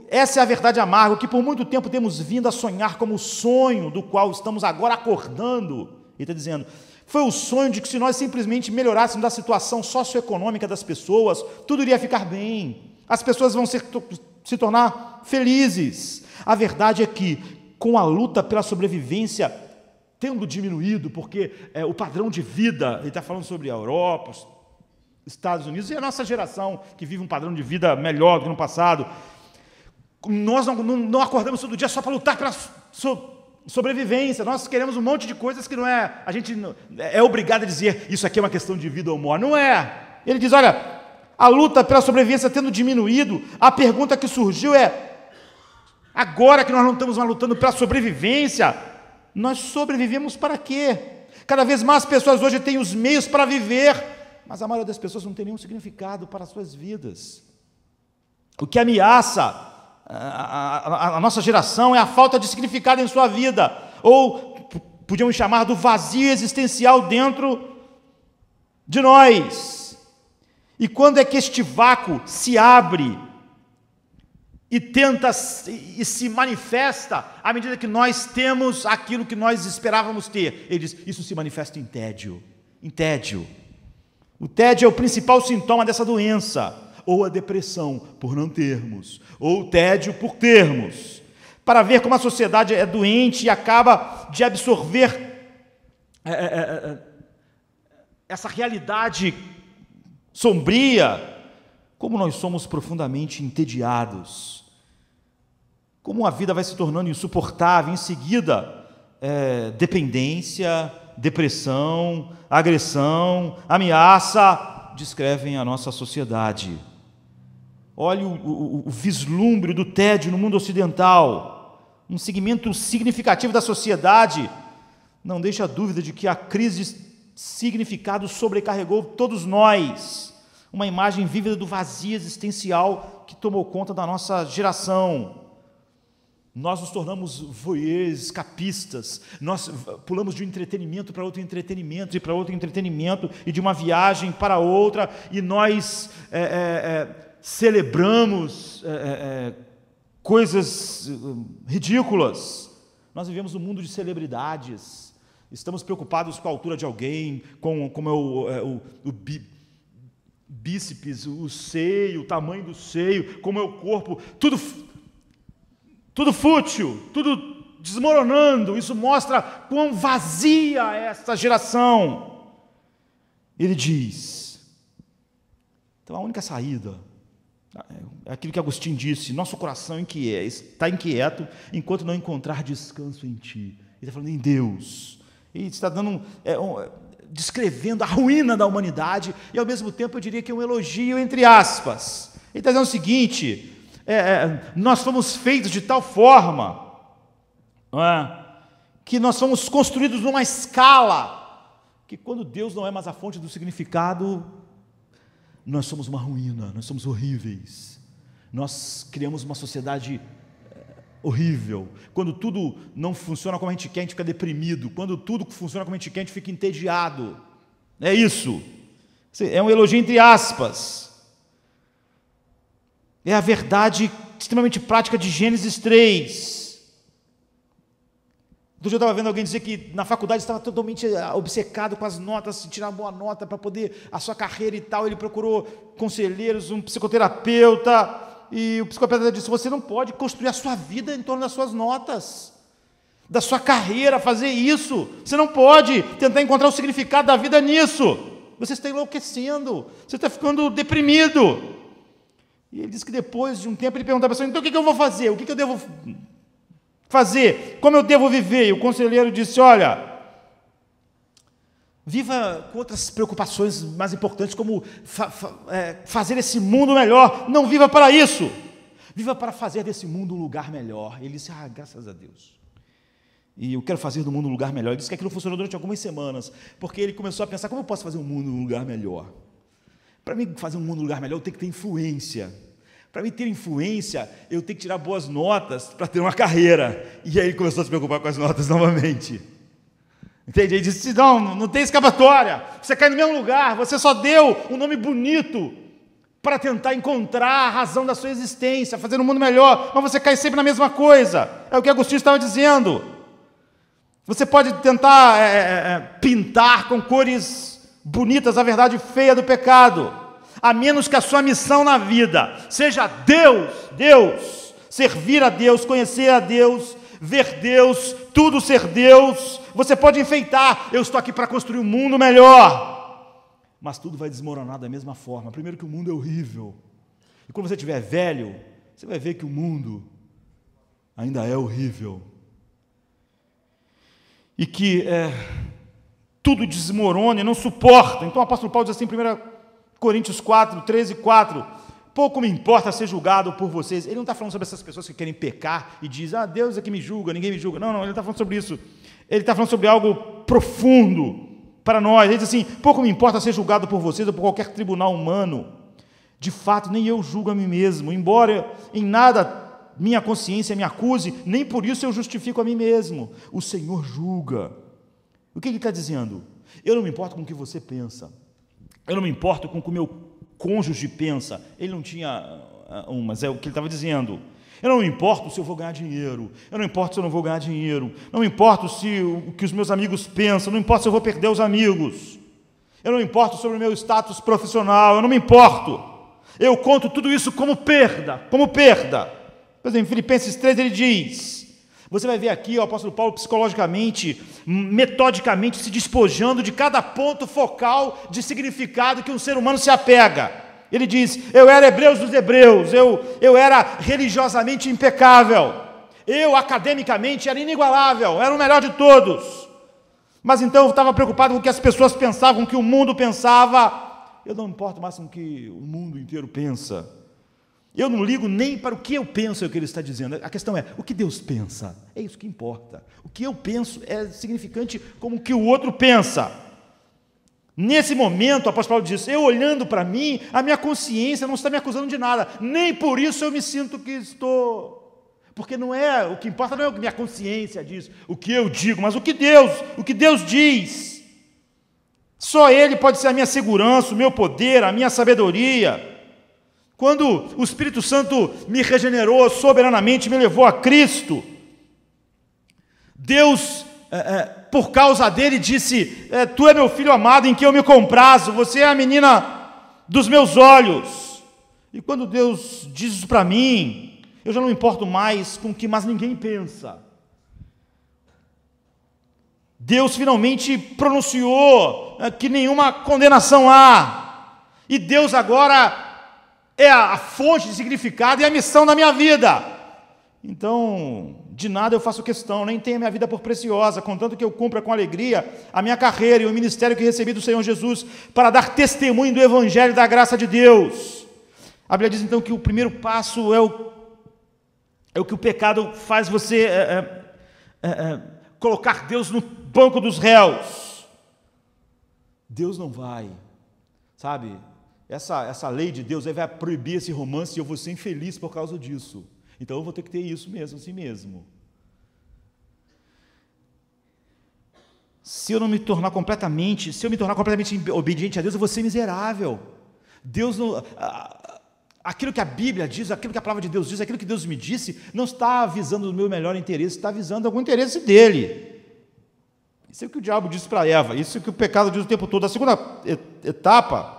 essa é a verdade amarga, que por muito tempo temos vindo a sonhar como o sonho do qual estamos agora acordando. Ele está dizendo, foi o sonho de que se nós simplesmente melhorássemos a situação socioeconômica das pessoas, tudo iria ficar bem, as pessoas vão se tornar felizes. A verdade é que, com a luta pela sobrevivência tendo diminuído, porque o padrão de vida, ele está falando sobre a Europa, os Estados Unidos, e a nossa geração, que vive um padrão de vida melhor do que no passado, nós não acordamos todo dia só para lutar pela sobrevivência, nós queremos um monte de coisas que não é, a gente é obrigado a dizer, isso aqui é uma questão de vida ou morte, não é. Ele diz, olha, a luta pela sobrevivência tendo diminuído, a pergunta que surgiu é, agora que nós não estamos mais lutando pela sobrevivência, nós sobrevivemos para quê? Cada vez mais pessoas hoje têm os meios para viver, mas a maioria das pessoas não tem nenhum significado para as suas vidas. O que ameaça a nossa geração é a falta de significado em sua vida, ou podíamos chamar do vazio existencial dentro de nós. E quando é que este vácuo se abre e tenta e se manifesta à medida que nós temos aquilo que nós esperávamos ter? Ele diz, isso se manifesta em tédio. Em tédio. O tédio é o principal sintoma dessa doença, ou a depressão por não termos, ou o tédio por termos, para ver como a sociedade é doente e acaba de absorver essa realidade sombria, como nós somos profundamente entediados, como a vida vai se tornando insuportável, em seguida, dependência, depressão, agressão, ameaça, descrevem a nossa sociedade. Olhe o vislumbre do tédio no mundo ocidental, um segmento significativo da sociedade. Não deixa dúvida de que a crise de significado sobrecarregou todos nós, uma imagem vívida do vazio existencial que tomou conta da nossa geração. Nós nos tornamos voyeurs, escapistas, nós pulamos de um entretenimento para outro entretenimento, e para outro entretenimento, e de uma viagem para outra, e nós celebramos coisas ridículas. Nós vivemos um mundo de celebridades, estamos preocupados com a altura de alguém, como é o bíceps, o seio, o tamanho do seio, como é o corpo, tudo fútil, tudo desmoronando. Isso mostra quão vazia é essa geração. Ele diz, então a única saída é aquilo que Agostinho disse: nosso coração está inquieto enquanto não encontrar descanso em Ti. Ele está falando em Deus. Ele está dando descrevendo a ruína da humanidade, e ao mesmo tempo eu diria que é um elogio entre aspas. Ele está dizendo o seguinte: nós fomos feitos de tal forma, que nós somos construídos numa escala, que quando Deus não é mais a fonte do significado, nós somos uma ruína, nós somos horríveis, nós criamos uma sociedade horrível. Quando tudo não funciona como a gente quer, a gente fica deprimido. Quando tudo funciona como a gente quer, a gente fica entediado. É isso. É um elogio entre aspas. É a verdade extremamente prática de Gênesis 3. Outro dia eu estava vendo alguém dizer que na faculdade estava totalmente obcecado com as notas, tirar uma boa nota para poder a sua carreira e tal. Ele procurou conselheiros, um psicoterapeuta, e o psicoterapeuta disse: você não pode construir a sua vida em torno das suas notas, da sua carreira, fazer isso. Você não pode tentar encontrar o significado da vida nisso. Você está enlouquecendo, você está ficando deprimido. E ele disse que depois de um tempo ele perguntou à pessoa: então o que eu vou fazer? O que eu devo fazer? Como eu devo viver? E o conselheiro disse: olha, viva com outras preocupações mais importantes, como fazer esse mundo melhor. Não viva para isso. Viva para fazer desse mundo um lugar melhor. Ele disse: graças a Deus. E eu quero fazer do mundo um lugar melhor. Ele disse que aquilo funcionou durante algumas semanas, porque ele começou a pensar: como eu posso fazer um mundo um lugar melhor? Para mim fazer um mundo um lugar melhor, eu tenho que ter influência. Para mim ter influência, eu tenho que tirar boas notas para ter uma carreira. E aí ele começou a se preocupar com as notas novamente. Entende? Ele disse: não tem escapatória. Você cai no mesmo lugar, você só deu um nome bonito para tentar encontrar a razão da sua existência, fazer um mundo melhor, mas você cai sempre na mesma coisa. É o que Agostinho estava dizendo. Você pode tentar pintar com cores bonitas a verdade feia do pecado, a menos que a sua missão na vida seja Deus, servir a Deus, conhecer a Deus, ver Deus, tudo ser Deus. Você pode enfeitar: eu estou aqui para construir um mundo melhor, mas tudo vai desmoronar da mesma forma. Primeiro que o mundo é horrível, e quando você estiver velho, você vai ver que o mundo ainda é horrível, e que tudo desmorona e não suporta. Então o apóstolo Paulo diz assim em 1 Coríntios 4, 13 e 4: pouco me importa ser julgado por vocês. Ele não está falando sobre essas pessoas que querem pecar e diz: Deus é que me julga, ninguém me julga. Não, ele não está falando sobre isso. Ele está falando sobre algo profundo para nós. Ele diz assim: pouco me importa ser julgado por vocês ou por qualquer tribunal humano. De fato, nem eu julgo a mim mesmo, embora em nada minha consciência me acuse, nem por isso eu justifico a mim mesmo. O Senhor julga. O que ele está dizendo? Eu não me importo com o que você pensa. Eu não me importo com o que o meu cônjuge pensa. Ele não tinha mas é o que ele estava dizendo. Eu não me importo se eu vou ganhar dinheiro. Eu não me importo se eu não vou ganhar dinheiro. Não me importo o que os meus amigos pensam. Não me importo se eu vou perder os amigos. Eu não me importo sobre o meu status profissional. Eu não me importo. Eu conto tudo isso como perda. Por exemplo, em Filipenses 3 ele diz... Você vai ver aqui o apóstolo Paulo psicologicamente, metodicamente se despojando de cada ponto focal de significado que um ser humano se apega. Ele diz: eu era hebreus dos hebreus, eu era religiosamente impecável, eu academicamente era inigualável, era o melhor de todos. Mas então eu estava preocupado com o que as pessoas pensavam, com o que o mundo pensava. Eu não me importo mais com o que o mundo inteiro pensa. Eu não ligo nem para o que eu penso, é o que ele está dizendo. A questão é, o que Deus pensa? É isso que importa. O que eu penso é significante como o que o outro pensa. Nesse momento, o apóstolo Paulo diz: eu olhando para mim, a minha consciência não está me acusando de nada, nem por isso eu me sinto que estou porque não é, o que importa não é a minha consciência diz, o que eu digo, mas o que Deus diz. Só Ele pode ser a minha segurança, o meu poder, a minha sabedoria. Quando o Espírito Santo me regenerou soberanamente, me levou a Cristo, Deus, por causa dele, disse, tu é meu filho amado em quem eu me comprazo, você é a menina dos meus olhos. E quando Deus diz isso para mim, eu já não me importo mais com o que mais ninguém pensa. Deus finalmente pronunciou que nenhuma condenação há. E Deus agora é a fonte de significado e a missão da minha vida. Então, de nada eu faço questão, nem tenho a minha vida por preciosa, contanto que eu cumpra com alegria a minha carreira e o ministério que recebi do Senhor Jesus para dar testemunho do Evangelho da graça de Deus. A Bíblia diz então que o primeiro passo é o que o pecado faz você colocar Deus no banco dos réus. Deus não vai, sabe, essa lei de Deus aí vai proibir esse romance e eu vou ser infeliz por causa disso. Então eu vou ter que ter isso mesmo, assim mesmo. Se eu me tornar completamente obediente a Deus, eu vou ser miserável. Deus não... Aquilo que a Bíblia diz, aquilo que a palavra de Deus diz, aquilo que Deus me disse, não está visando o meu melhor interesse, está visando algum interesse dele. Isso é o que o diabo disse para Eva, isso é o que o pecado diz o tempo todo. A segunda etapa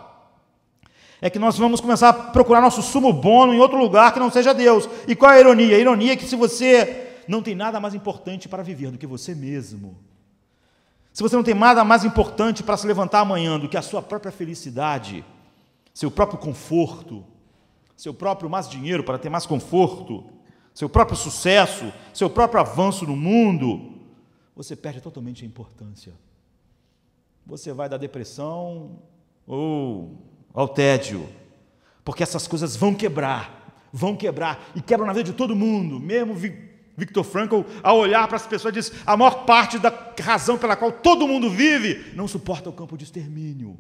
é que nós vamos começar a procurar nosso sumo bono em outro lugar que não seja Deus. E qual é a ironia? A ironia é que se você não tem nada mais importante para viver do que você mesmo, se você não tem nada mais importante para se levantar amanhã do que a sua própria felicidade, seu próprio conforto, seu próprio mais dinheiro para ter mais conforto, seu próprio sucesso, seu próprio avanço no mundo, você perde totalmente a importância. Você vai da depressão ou ao tédio, porque essas coisas vão quebrar, e quebram na vida de todo mundo. Mesmo Viktor Frankl, ao olhar para as pessoas, diz, a maior parte da razão pela qual todo mundo vive não suporta o campo de extermínio,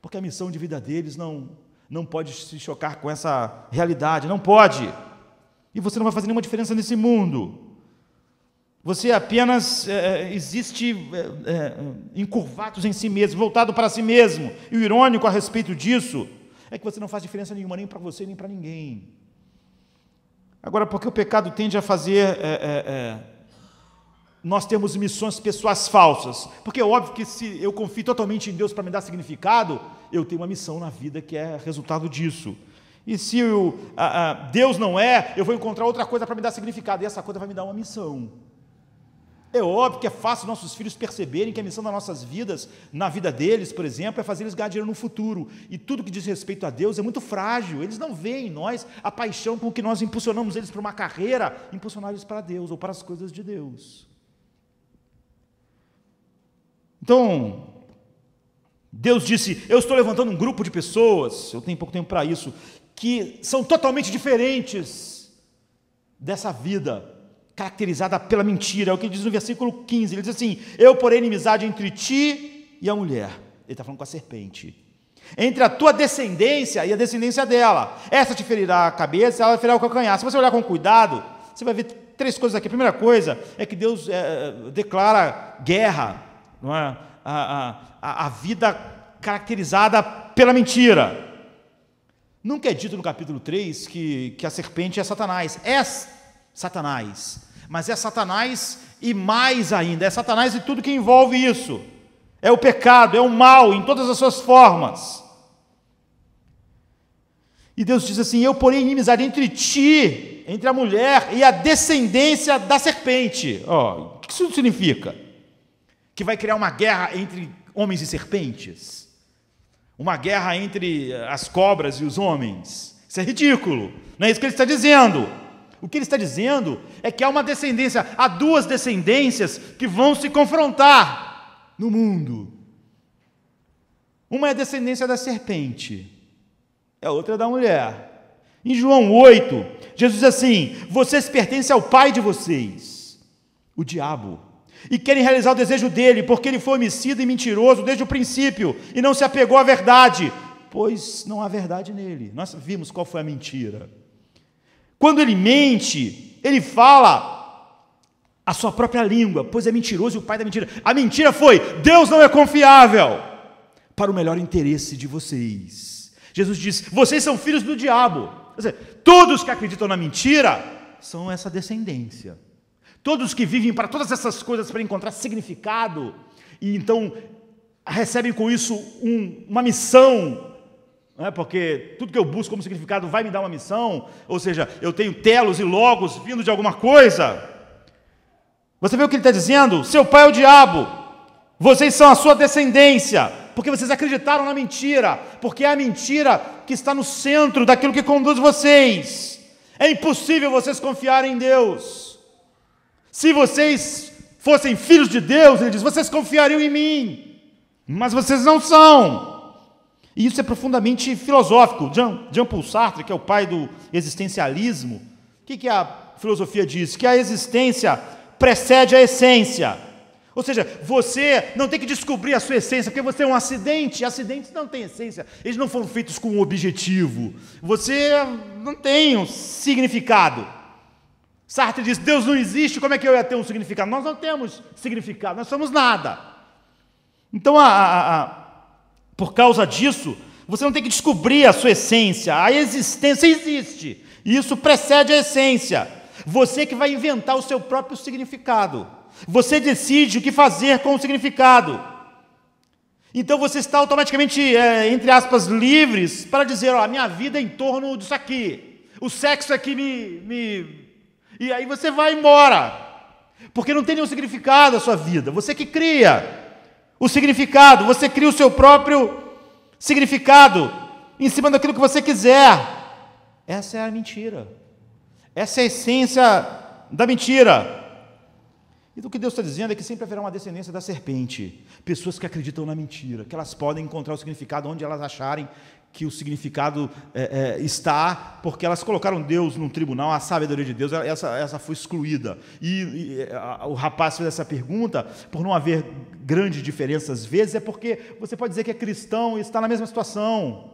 porque a missão de vida deles não pode se chocar com essa realidade, não pode, e você não vai fazer nenhuma diferença nesse mundo. Você apenas existe encurvados em si mesmo, voltado para si mesmo. E o irônico a respeito disso é que você não faz diferença nenhuma, nem para você, nem para ninguém. Agora, por que o pecado tende a fazer nós termos missões pessoais falsas? Porque é óbvio que se eu confio totalmente em Deus para me dar significado, eu tenho uma missão na vida que é resultado disso. E se Deus não é, eu vou encontrar outra coisa para me dar significado, e essa coisa vai me dar uma missão. É óbvio que é fácil nossos filhos perceberem que a missão das nossas vidas, na vida deles, por exemplo, é fazer eles ganhar dinheiro no futuro. E tudo que diz respeito a Deus é muito frágil. Eles não veem em nós a paixão com que nós impulsionamos eles para uma carreira, impulsionar eles para Deus ou para as coisas de Deus. Então, Deus disse, eu estou levantando um grupo de pessoas, eu tenho pouco tempo para isso, que são totalmente diferentes dessa vida caracterizada pela mentira. É o que ele diz no versículo 15, ele diz assim, eu porei inimizade entre ti e a mulher, ele está falando com a serpente, entre a tua descendência e a descendência dela, essa te ferirá a cabeça, ela ferirá o calcanhar. Se você olhar com cuidado, você vai ver três coisas aqui. A primeira coisa é que Deus declara guerra, não é? A vida caracterizada pela mentira. Nunca é dito no capítulo 3 que a serpente é Satanás. É Satanás, mas é Satanás e mais ainda, é Satanás e tudo que envolve isso. É o pecado, é o mal em todas as suas formas. E Deus diz assim, eu porei inimizade entre ti, entre a mulher e a descendência da serpente. O que isso significa? Que vai criar uma guerra entre homens e serpentes? Uma guerra entre as cobras e os homens? Isso é ridículo, não é isso que ele está dizendo. O que ele está dizendo é que há uma descendência, há duas descendências que vão se confrontar no mundo. Uma é a descendência da serpente, a outra é da mulher. Em João 8, Jesus diz assim, vocês pertencem ao pai de vocês, o diabo, e querem realizar o desejo dele, porque ele foi homicida e mentiroso desde o princípio, e não se apegou à verdade, pois não há verdade nele. Nós vimos qual foi a mentira. Quando ele mente, Ele fala a sua própria língua, pois é mentiroso e o pai da mentira. A mentira foi: Deus não é confiável para o melhor interesse de vocês. Jesus diz: vocês são filhos do diabo. Quer dizer, todos que acreditam na mentira são essa descendência. Todos que vivem para todas essas coisas para encontrar significado e então recebem com isso uma missão, não é? Porque tudo que eu busco como significado vai me dar uma missão, ou seja, eu tenho telos e logos vindo de alguma coisa. Você vê o que ele está dizendo? Seu pai é o diabo, vocês são a sua descendência, porque vocês acreditaram na mentira, porque é a mentira que está no centro daquilo que conduz vocês. É impossível vocês confiarem em Deus. Se vocês fossem filhos de Deus, ele diz, vocês confiariam em mim, mas vocês não são. E isso é profundamente filosófico. Jean-Paul Sartre, que é o pai do existencialismo, o que a filosofia diz? Que a existência precede a essência. Ou seja, você não tem que descobrir a sua essência, porque você é um acidente. Acidentes não têm essência, eles não foram feitos com um objetivo. Você não tem um significado. Sartre diz, Deus não existe, como é que eu ia ter um significado? Nós não temos significado, nós somos nada. Então, por causa disso, você não tem que descobrir a sua essência, a existência existe, e isso precede a essência. Você que vai inventar o seu próprio significado, você decide o que fazer com o significado. Então você está automaticamente, entre aspas, livres para dizer, a minha vida é em torno disso aqui, o sexo é que E aí você vai embora, porque não tem nenhum significado a sua vida, você que cria o significado, você cria o seu próprio significado, em cima daquilo que você quiser. Essa é a mentira, essa é a essência da mentira. E o que Deus está dizendo é que sempre haverá uma descendência da serpente, pessoas que acreditam na mentira, que elas podem encontrar o significado onde elas acharem que o significado está, porque elas colocaram Deus num tribunal, a sabedoria de Deus, essa foi excluída. O rapaz fez essa pergunta, por não haver grande diferença às vezes, é porque você pode dizer que é cristão e está na mesma situação.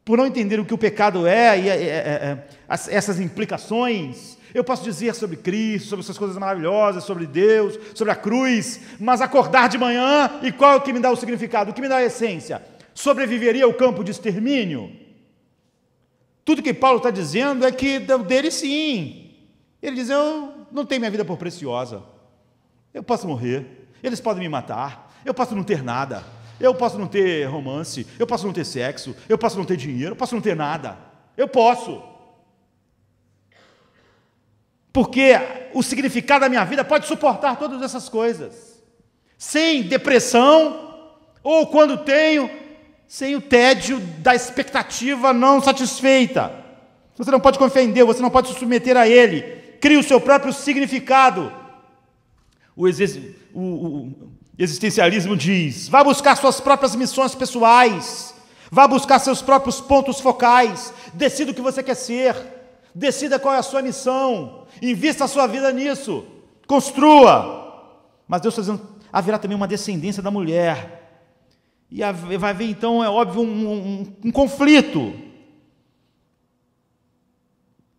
Por não entender o que o pecado essas implicações, eu posso dizer sobre Cristo, sobre essas coisas maravilhosas, sobre Deus, sobre a cruz, mas acordar de manhã, e qual é o que me dá o significado, o que me dá a essência? Sobreviveria ao campo de extermínio? Tudo que Paulo está dizendo é que dele sim. Ele diz, eu não tenho minha vida por preciosa, eu posso morrer, eles podem me matar, eu posso não ter nada, eu posso não ter romance, eu posso não ter sexo, eu posso não ter dinheiro, eu posso não ter nada, eu posso. Porque o significado da minha vida pode suportar todas essas coisas, sem depressão, ou quando tenho, sem o tédio da expectativa não satisfeita. Você não pode confiar em Deus, você não pode se submeter a Ele, cria o seu próprio significado. O existencialismo diz, vá buscar suas próprias missões pessoais, vá buscar seus próprios pontos focais, decida o que você quer ser, decida qual é a sua missão, invista a sua vida nisso, construa. Mas Deus está dizendo, haverá também uma descendência da mulher, e vai haver então, é óbvio, um conflito.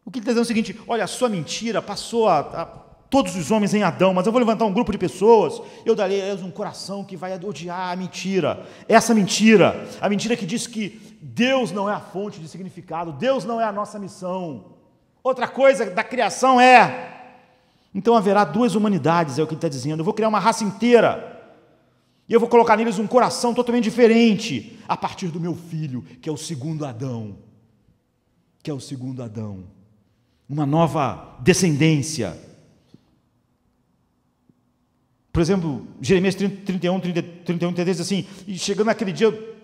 O que ele está dizendo é o seguinte, olha, a sua mentira passou a todos os homens em Adão, mas eu vou levantar um grupo de pessoas, eu darei a eles um coração que vai odiar a mentira, essa mentira, a mentira que diz que Deus não é a fonte de significado, Deus não é a nossa missão, outra coisa da criação então haverá duas humanidades, é o que ele está dizendo, eu vou criar uma raça inteira, e eu vou colocar neles um coração totalmente diferente, a partir do meu filho, que é o segundo Adão, uma nova descendência. Por exemplo, Jeremias 31, 33 diz assim, e chegando naquele dia,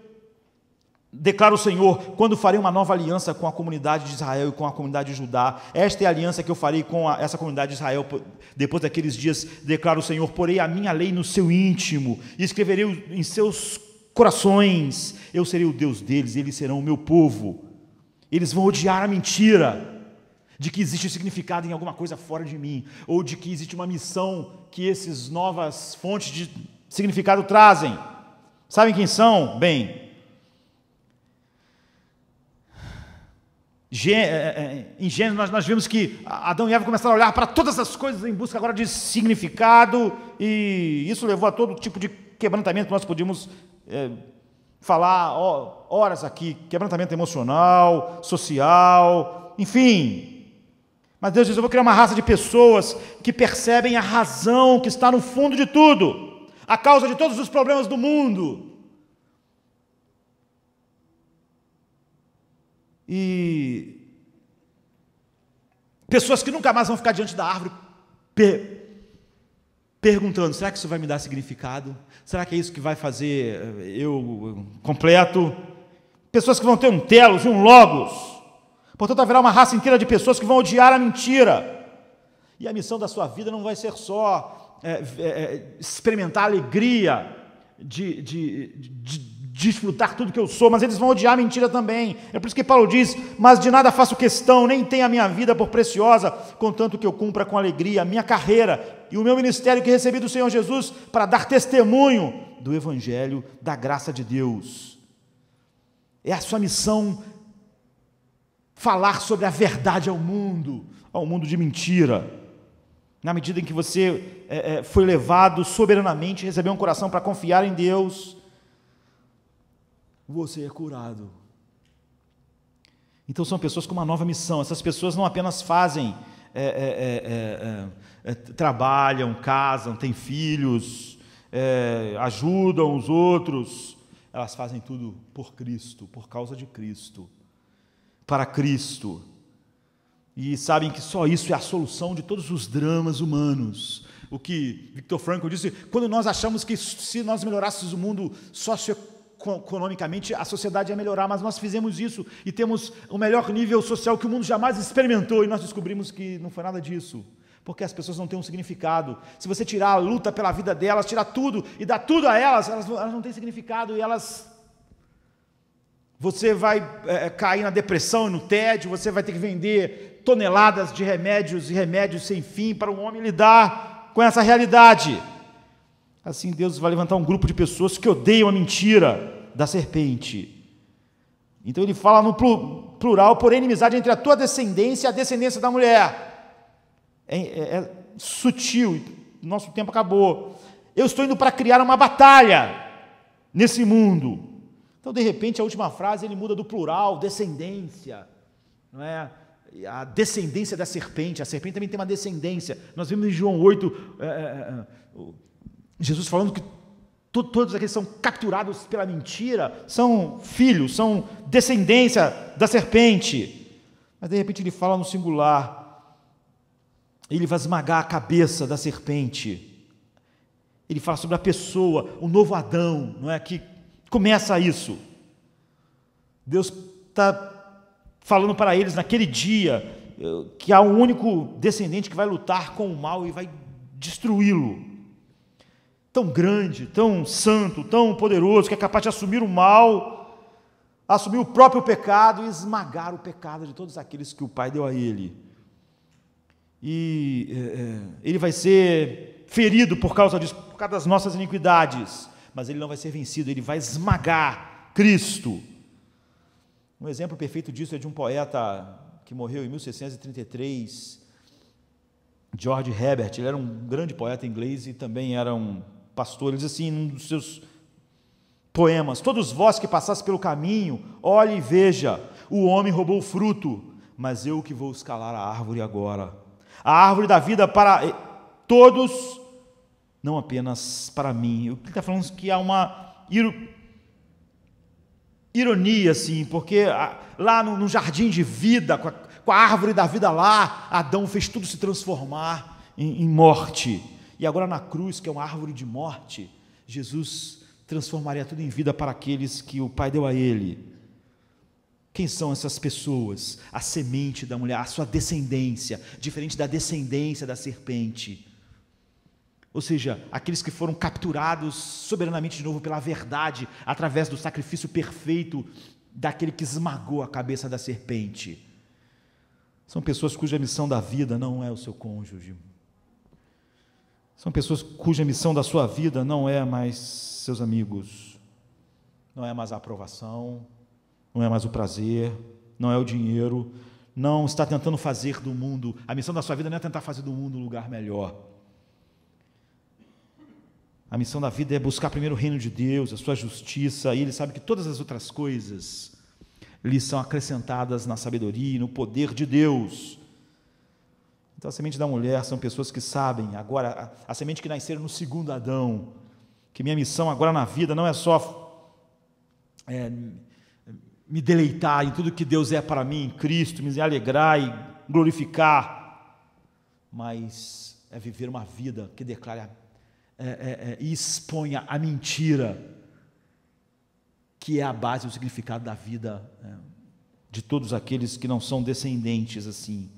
declara o Senhor, quando farei uma nova aliança com a comunidade de Israel e com a comunidade de Judá, esta é a aliança que eu farei com essa comunidade de Israel, depois daqueles dias, declara o Senhor, porei a minha lei no seu íntimo, e escreverei em seus corações, eu serei o Deus deles, eles serão o meu povo, eles vão odiar a mentira, de que existe significado em alguma coisa fora de mim, ou de que existe uma missão que essas novas fontes de significado trazem. Sabem quem são? Bem, Em Gênesis nós vimos que Adão e Eva começaram a olhar para todas as coisas em busca agora de significado, e isso levou a todo tipo de quebrantamento que nós podíamos falar horas aqui, quebrantamento emocional, social, enfim. Mas Deus diz: eu vou criar uma raça de pessoas que percebem a razão que está no fundo de tudo, a causa de todos os problemas do mundo. E pessoas que nunca mais vão ficar diante da árvore perguntando: será que isso vai me dar significado? Será que é isso que vai fazer eu completo? Pessoas que vão ter um telos e um logos. Portanto, haverá uma raça inteira de pessoas que vão odiar a mentira. E a missão da sua vida não vai ser só experimentar a alegria de desfrutar tudo que eu sou, mas eles vão odiar a mentira também. É por isso que Paulo diz: mas de nada faço questão, nem tenho a minha vida por preciosa, contanto que eu cumpra com alegria a minha carreira e o meu ministério que recebi do Senhor Jesus, para dar testemunho do Evangelho, da graça de Deus. É a sua missão falar sobre a verdade ao mundo de mentira. Na medida em que você foi levado soberanamente, recebeu um coração para confiar em Deus, você é curado. Então são pessoas com uma nova missão. Essas pessoas não apenas fazem, trabalham, casam, têm filhos, ajudam os outros. Elas fazem tudo por Cristo, por causa de Cristo, para Cristo. E sabem que só isso é a solução de todos os dramas humanos. O que Viktor Frankl disse: quando nós achamos que se nós melhorássemos o mundo socioeconomicamente, a sociedade ia melhorar, mas nós fizemos isso e temos o melhor nível social que o mundo jamais experimentou, e nós descobrimos que não foi nada disso, porque as pessoas não têm um significado. Se você tirar a luta pela vida delas, tirar tudo e dar tudo a elas, elas não têm significado, e você vai cair na depressão e no tédio, você vai ter que vender toneladas de remédios e remédios sem fim para um homem lidar com essa realidade. Assim, Deus vai levantar um grupo de pessoas que odeiam a mentira da serpente. Então ele fala no plural: por inimizade entre a tua descendência e a descendência da mulher. É sutil, nosso tempo acabou. Eu estou indo para criar uma batalha nesse mundo. Então, de repente, a última frase ele muda do plural, descendência, não é? A descendência da serpente. A serpente também tem uma descendência. Nós vimos em João 8, Jesus falando que todos aqueles que são capturados pela mentira são filhos, são descendência da serpente. Mas de repente ele fala no singular: ele vai esmagar a cabeça da serpente. Ele fala sobre a pessoa, o novo Adão, não é? Que começa isso. Deus está falando para eles naquele dia que há um único descendente que vai lutar com o mal e vai destruí-lo. Tão grande, tão santo, tão poderoso, que é capaz de assumir o mal, assumir o próprio pecado e esmagar o pecado de todos aqueles que o Pai deu a ele. E ele vai ser ferido por causa disso, por causa das nossas iniquidades, mas ele não vai ser vencido, ele vai esmagar Cristo. Um exemplo perfeito disso é de um poeta que morreu em 1633, George Herbert. Ele era um grande poeta inglês e também era um pastor. Ele diz assim, num dos seus poemas: todos vós que passasse pelo caminho, olhe e veja, o homem roubou o fruto, mas eu que vou escalar a árvore agora, a árvore da vida para todos, não apenas para mim. Ele está falando que há uma ironia, assim, porque lá no jardim de vida, com a árvore da vida lá, Adão fez tudo se transformar em morte. E agora na cruz, que é uma árvore de morte, Jesus transformaria tudo em vida para aqueles que o Pai deu a ele. Quem são essas pessoas? A semente da mulher, a sua descendência, diferente da descendência da serpente. Ou seja, aqueles que foram capturados soberanamente de novo pela verdade, através do sacrifício perfeito daquele que esmagou a cabeça da serpente. São pessoas cuja missão da vida não é o seu cônjuge. São pessoas cuja missão da sua vida não é mais seus amigos, não é mais a aprovação, não é mais o prazer, não é o dinheiro, não está tentando fazer do mundo, a missão da sua vida não é tentar fazer do mundo um lugar melhor. A missão da vida é buscar primeiro o reino de Deus, a sua justiça, e ele sabe que todas as outras coisas lhe são acrescentadas na sabedoria e no poder de Deus. Então a semente da mulher são pessoas que sabem, agora, a semente que nasceram no segundo Adão, que minha missão agora na vida não é só me deleitar em tudo que Deus é para mim, em Cristo, me alegrar e glorificar, mas é viver uma vida que declara e exponha a mentira, que é a base e o significado da vida de todos aqueles que não são descendentes assim.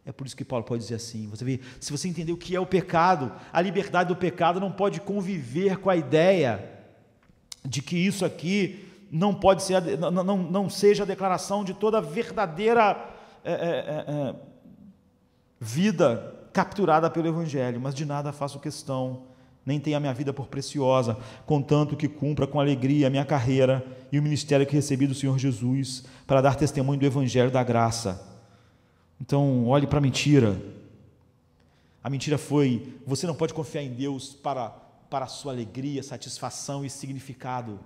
É por isso que Paulo pode dizer assim, você vê, se você entender o que é o pecado, a liberdade do pecado não pode conviver com a ideia de que isso aqui não pode ser, não seja a declaração de toda a verdadeira vida capturada pelo Evangelho, mas de nada faço questão, nem tenho a minha vida por preciosa, contanto que cumpra com alegria a minha carreira e o ministério que recebi do Senhor Jesus, para dar testemunho do Evangelho da graça. Então, olhe para a mentira. A mentira foi, você não pode confiar em Deus para a sua alegria, satisfação e significado.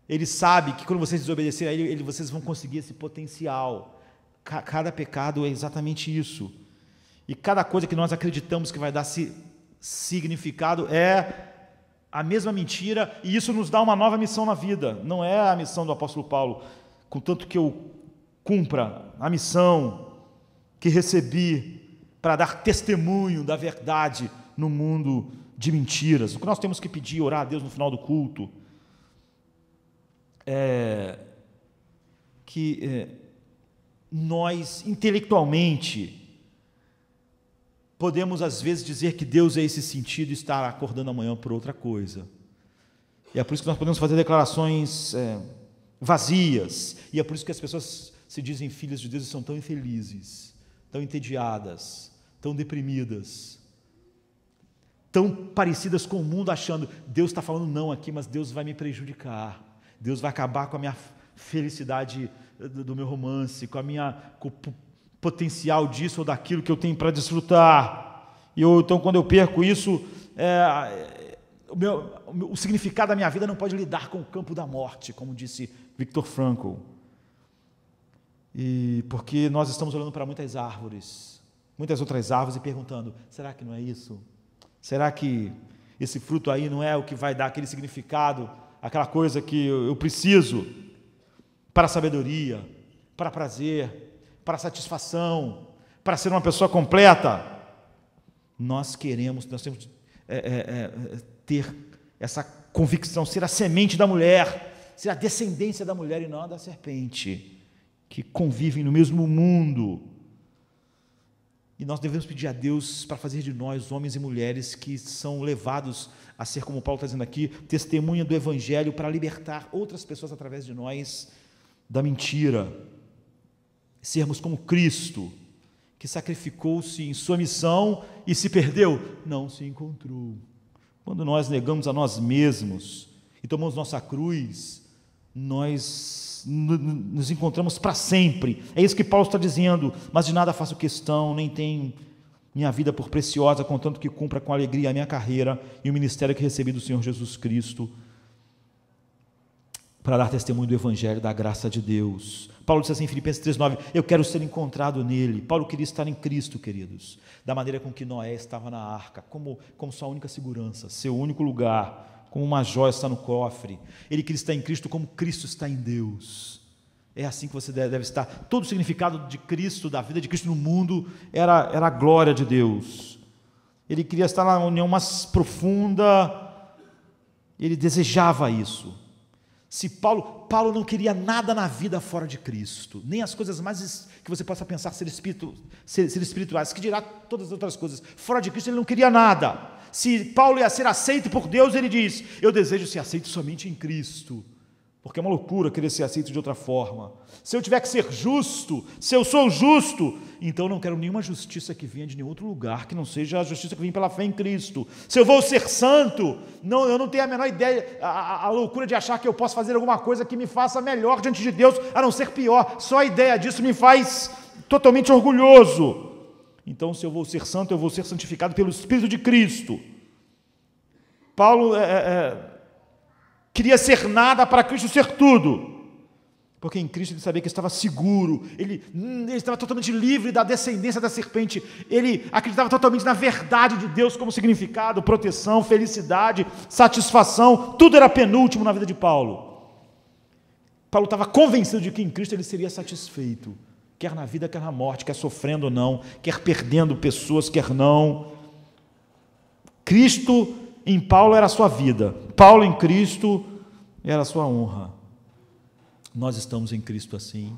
Ele sabe que quando vocês desobedecerem a Ele, vocês vão conseguir esse potencial. Cada pecado é exatamente isso. E cada coisa que nós acreditamos que vai dar significado é a mesma mentira, e isso nos dá uma nova missão na vida. Não é a missão do apóstolo Paulo, contanto que eu cumpra a missão que recebi para dar testemunho da verdade no mundo de mentiras. O que nós temos que pedir, orar a Deus no final do culto, é que nós, intelectualmente, podemos, às vezes, dizer que Deus é esse sentido e estar acordando amanhã por outra coisa. E é por isso que nós podemos fazer declarações vazias. E é por isso que as pessoas se dizem filhas de Deus e são tão infelizes, tão entediadas, tão deprimidas, tão parecidas com o mundo, achando, Deus está falando não aqui, mas Deus vai me prejudicar. Deus vai acabar com a minha felicidade do meu romance, com o potencial disso ou daquilo que eu tenho para desfrutar. Então, quando eu perco isso, o significado da minha vida não pode lidar com o campo da morte, como disse Viktor Frankl. E porque nós estamos olhando para muitas outras árvores e perguntando, será que não é isso? Será que esse fruto aí não é o que vai dar aquele significado, aquela coisa que eu preciso para a sabedoria, para prazer, para a satisfação, para ser uma pessoa completa? Nós temos que ter essa convicção, ser a semente da mulher, ser a descendência da mulher e não a da serpente, que convivem no mesmo mundo. E nós devemos pedir a Deus para fazer de nós homens e mulheres que são levados a ser, como Paulo está dizendo aqui, testemunha do Evangelho para libertar outras pessoas através de nós da mentira. Sermos como Cristo, que sacrificou-se em sua missão e se perdeu, não se encontrou. Quando nós negamos a nós mesmos e tomamos nossa cruz, nós nos encontramos para sempre. É isso que Paulo está dizendo, mas de nada faço questão, nem tenho minha vida por preciosa, contanto que cumpra com alegria a minha carreira e o ministério que recebi do Senhor Jesus Cristo, para dar testemunho do Evangelho, da graça de Deus. Paulo disse assim em Filipenses 3,9, eu quero ser encontrado nele. Paulo queria estar em Cristo, queridos, da maneira com que Noé estava na arca, como sua única segurança, seu único lugar, como uma joia está no cofre. Ele queria estar em Cristo como Cristo está em Deus. É assim que você deve estar. Todo o significado de Cristo, da vida de Cristo no mundo, era a glória de Deus. Ele queria estar na união mais profunda, ele desejava isso. Se Paulo não queria nada na vida fora de Cristo, nem as coisas mais que você possa pensar ser espirituais, que dirá todas as outras coisas. Fora de Cristo ele não queria nada. Se Paulo ia ser aceito por Deus, ele diz, eu desejo ser aceito somente em Cristo, porque é uma loucura querer ser aceito de outra forma. Se eu tiver que ser justo, se eu sou justo, então eu não quero nenhuma justiça que venha de nenhum outro lugar, que não seja a justiça que vem pela fé em Cristo. Se eu vou ser santo, eu não tenho a menor ideia, a loucura de achar que eu posso fazer alguma coisa que me faça melhor diante de Deus, a não ser pior. Só a ideia disso me faz totalmente orgulhoso. Então, se eu vou ser santo, eu vou ser santificado pelo Espírito de Cristo. Paulo queria ser nada para Cristo ser tudo. Porque em Cristo ele sabia que estava seguro, ele estava totalmente livre da descendência da serpente, ele acreditava totalmente na verdade de Deus como significado, proteção, felicidade, satisfação, tudo era penúltimo na vida de Paulo. Paulo estava convencido de que em Cristo ele seria satisfeito, quer na vida, quer na morte, quer sofrendo ou não, quer perdendo pessoas, quer não. Cristo em Paulo era a sua vida, Paulo em Cristo era a sua honra. Nós estamos em Cristo assim.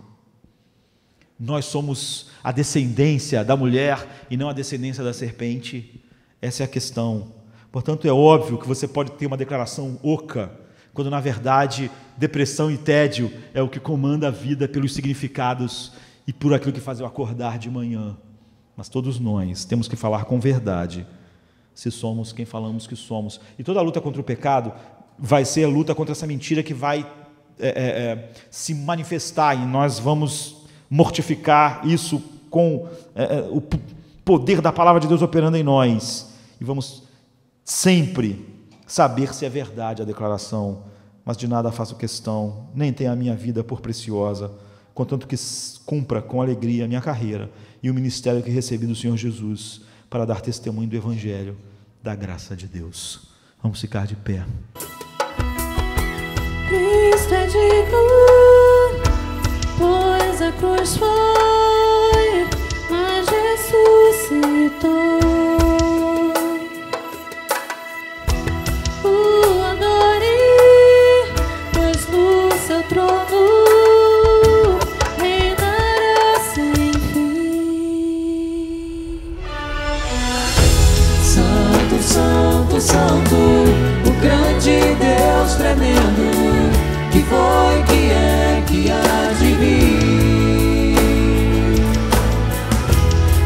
Nós somos a descendência da mulher e não a descendência da serpente. Essa é a questão. Portanto, é óbvio que você pode ter uma declaração oca, quando na verdade depressão e tédio é o que comanda a vida pelos significados e por aquilo que faz eu acordar de manhã. Mas todos nós temos que falar com verdade, se somos quem falamos que somos. E toda a luta contra o pecado vai ser a luta contra essa mentira que vai se manifestar, e nós vamos mortificar isso com o poder da palavra de Deus operando em nós, e vamos sempre saber se é verdade a declaração, mas de nada faço questão, nem tenho a minha vida por preciosa, contanto que cumpra com alegria a minha carreira e o ministério que recebi do Senhor Jesus, para dar testemunho do Evangelho, da graça de Deus. Vamos ficar de pé. Cristo é digno, pois a cruz foi, mas ressuscitou. O adore, pois no seu trono reinará sem fim. Santo, Santo, Santo, o grande Deus tremendo, que foi, que é, que há de vir.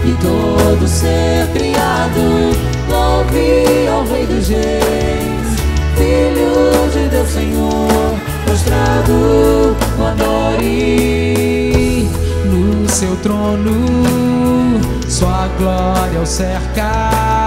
E todo ser criado louve ao Rei dos Reis, Filho de Deus Senhor, prostrado o adore. No seu trono, sua glória o cerca.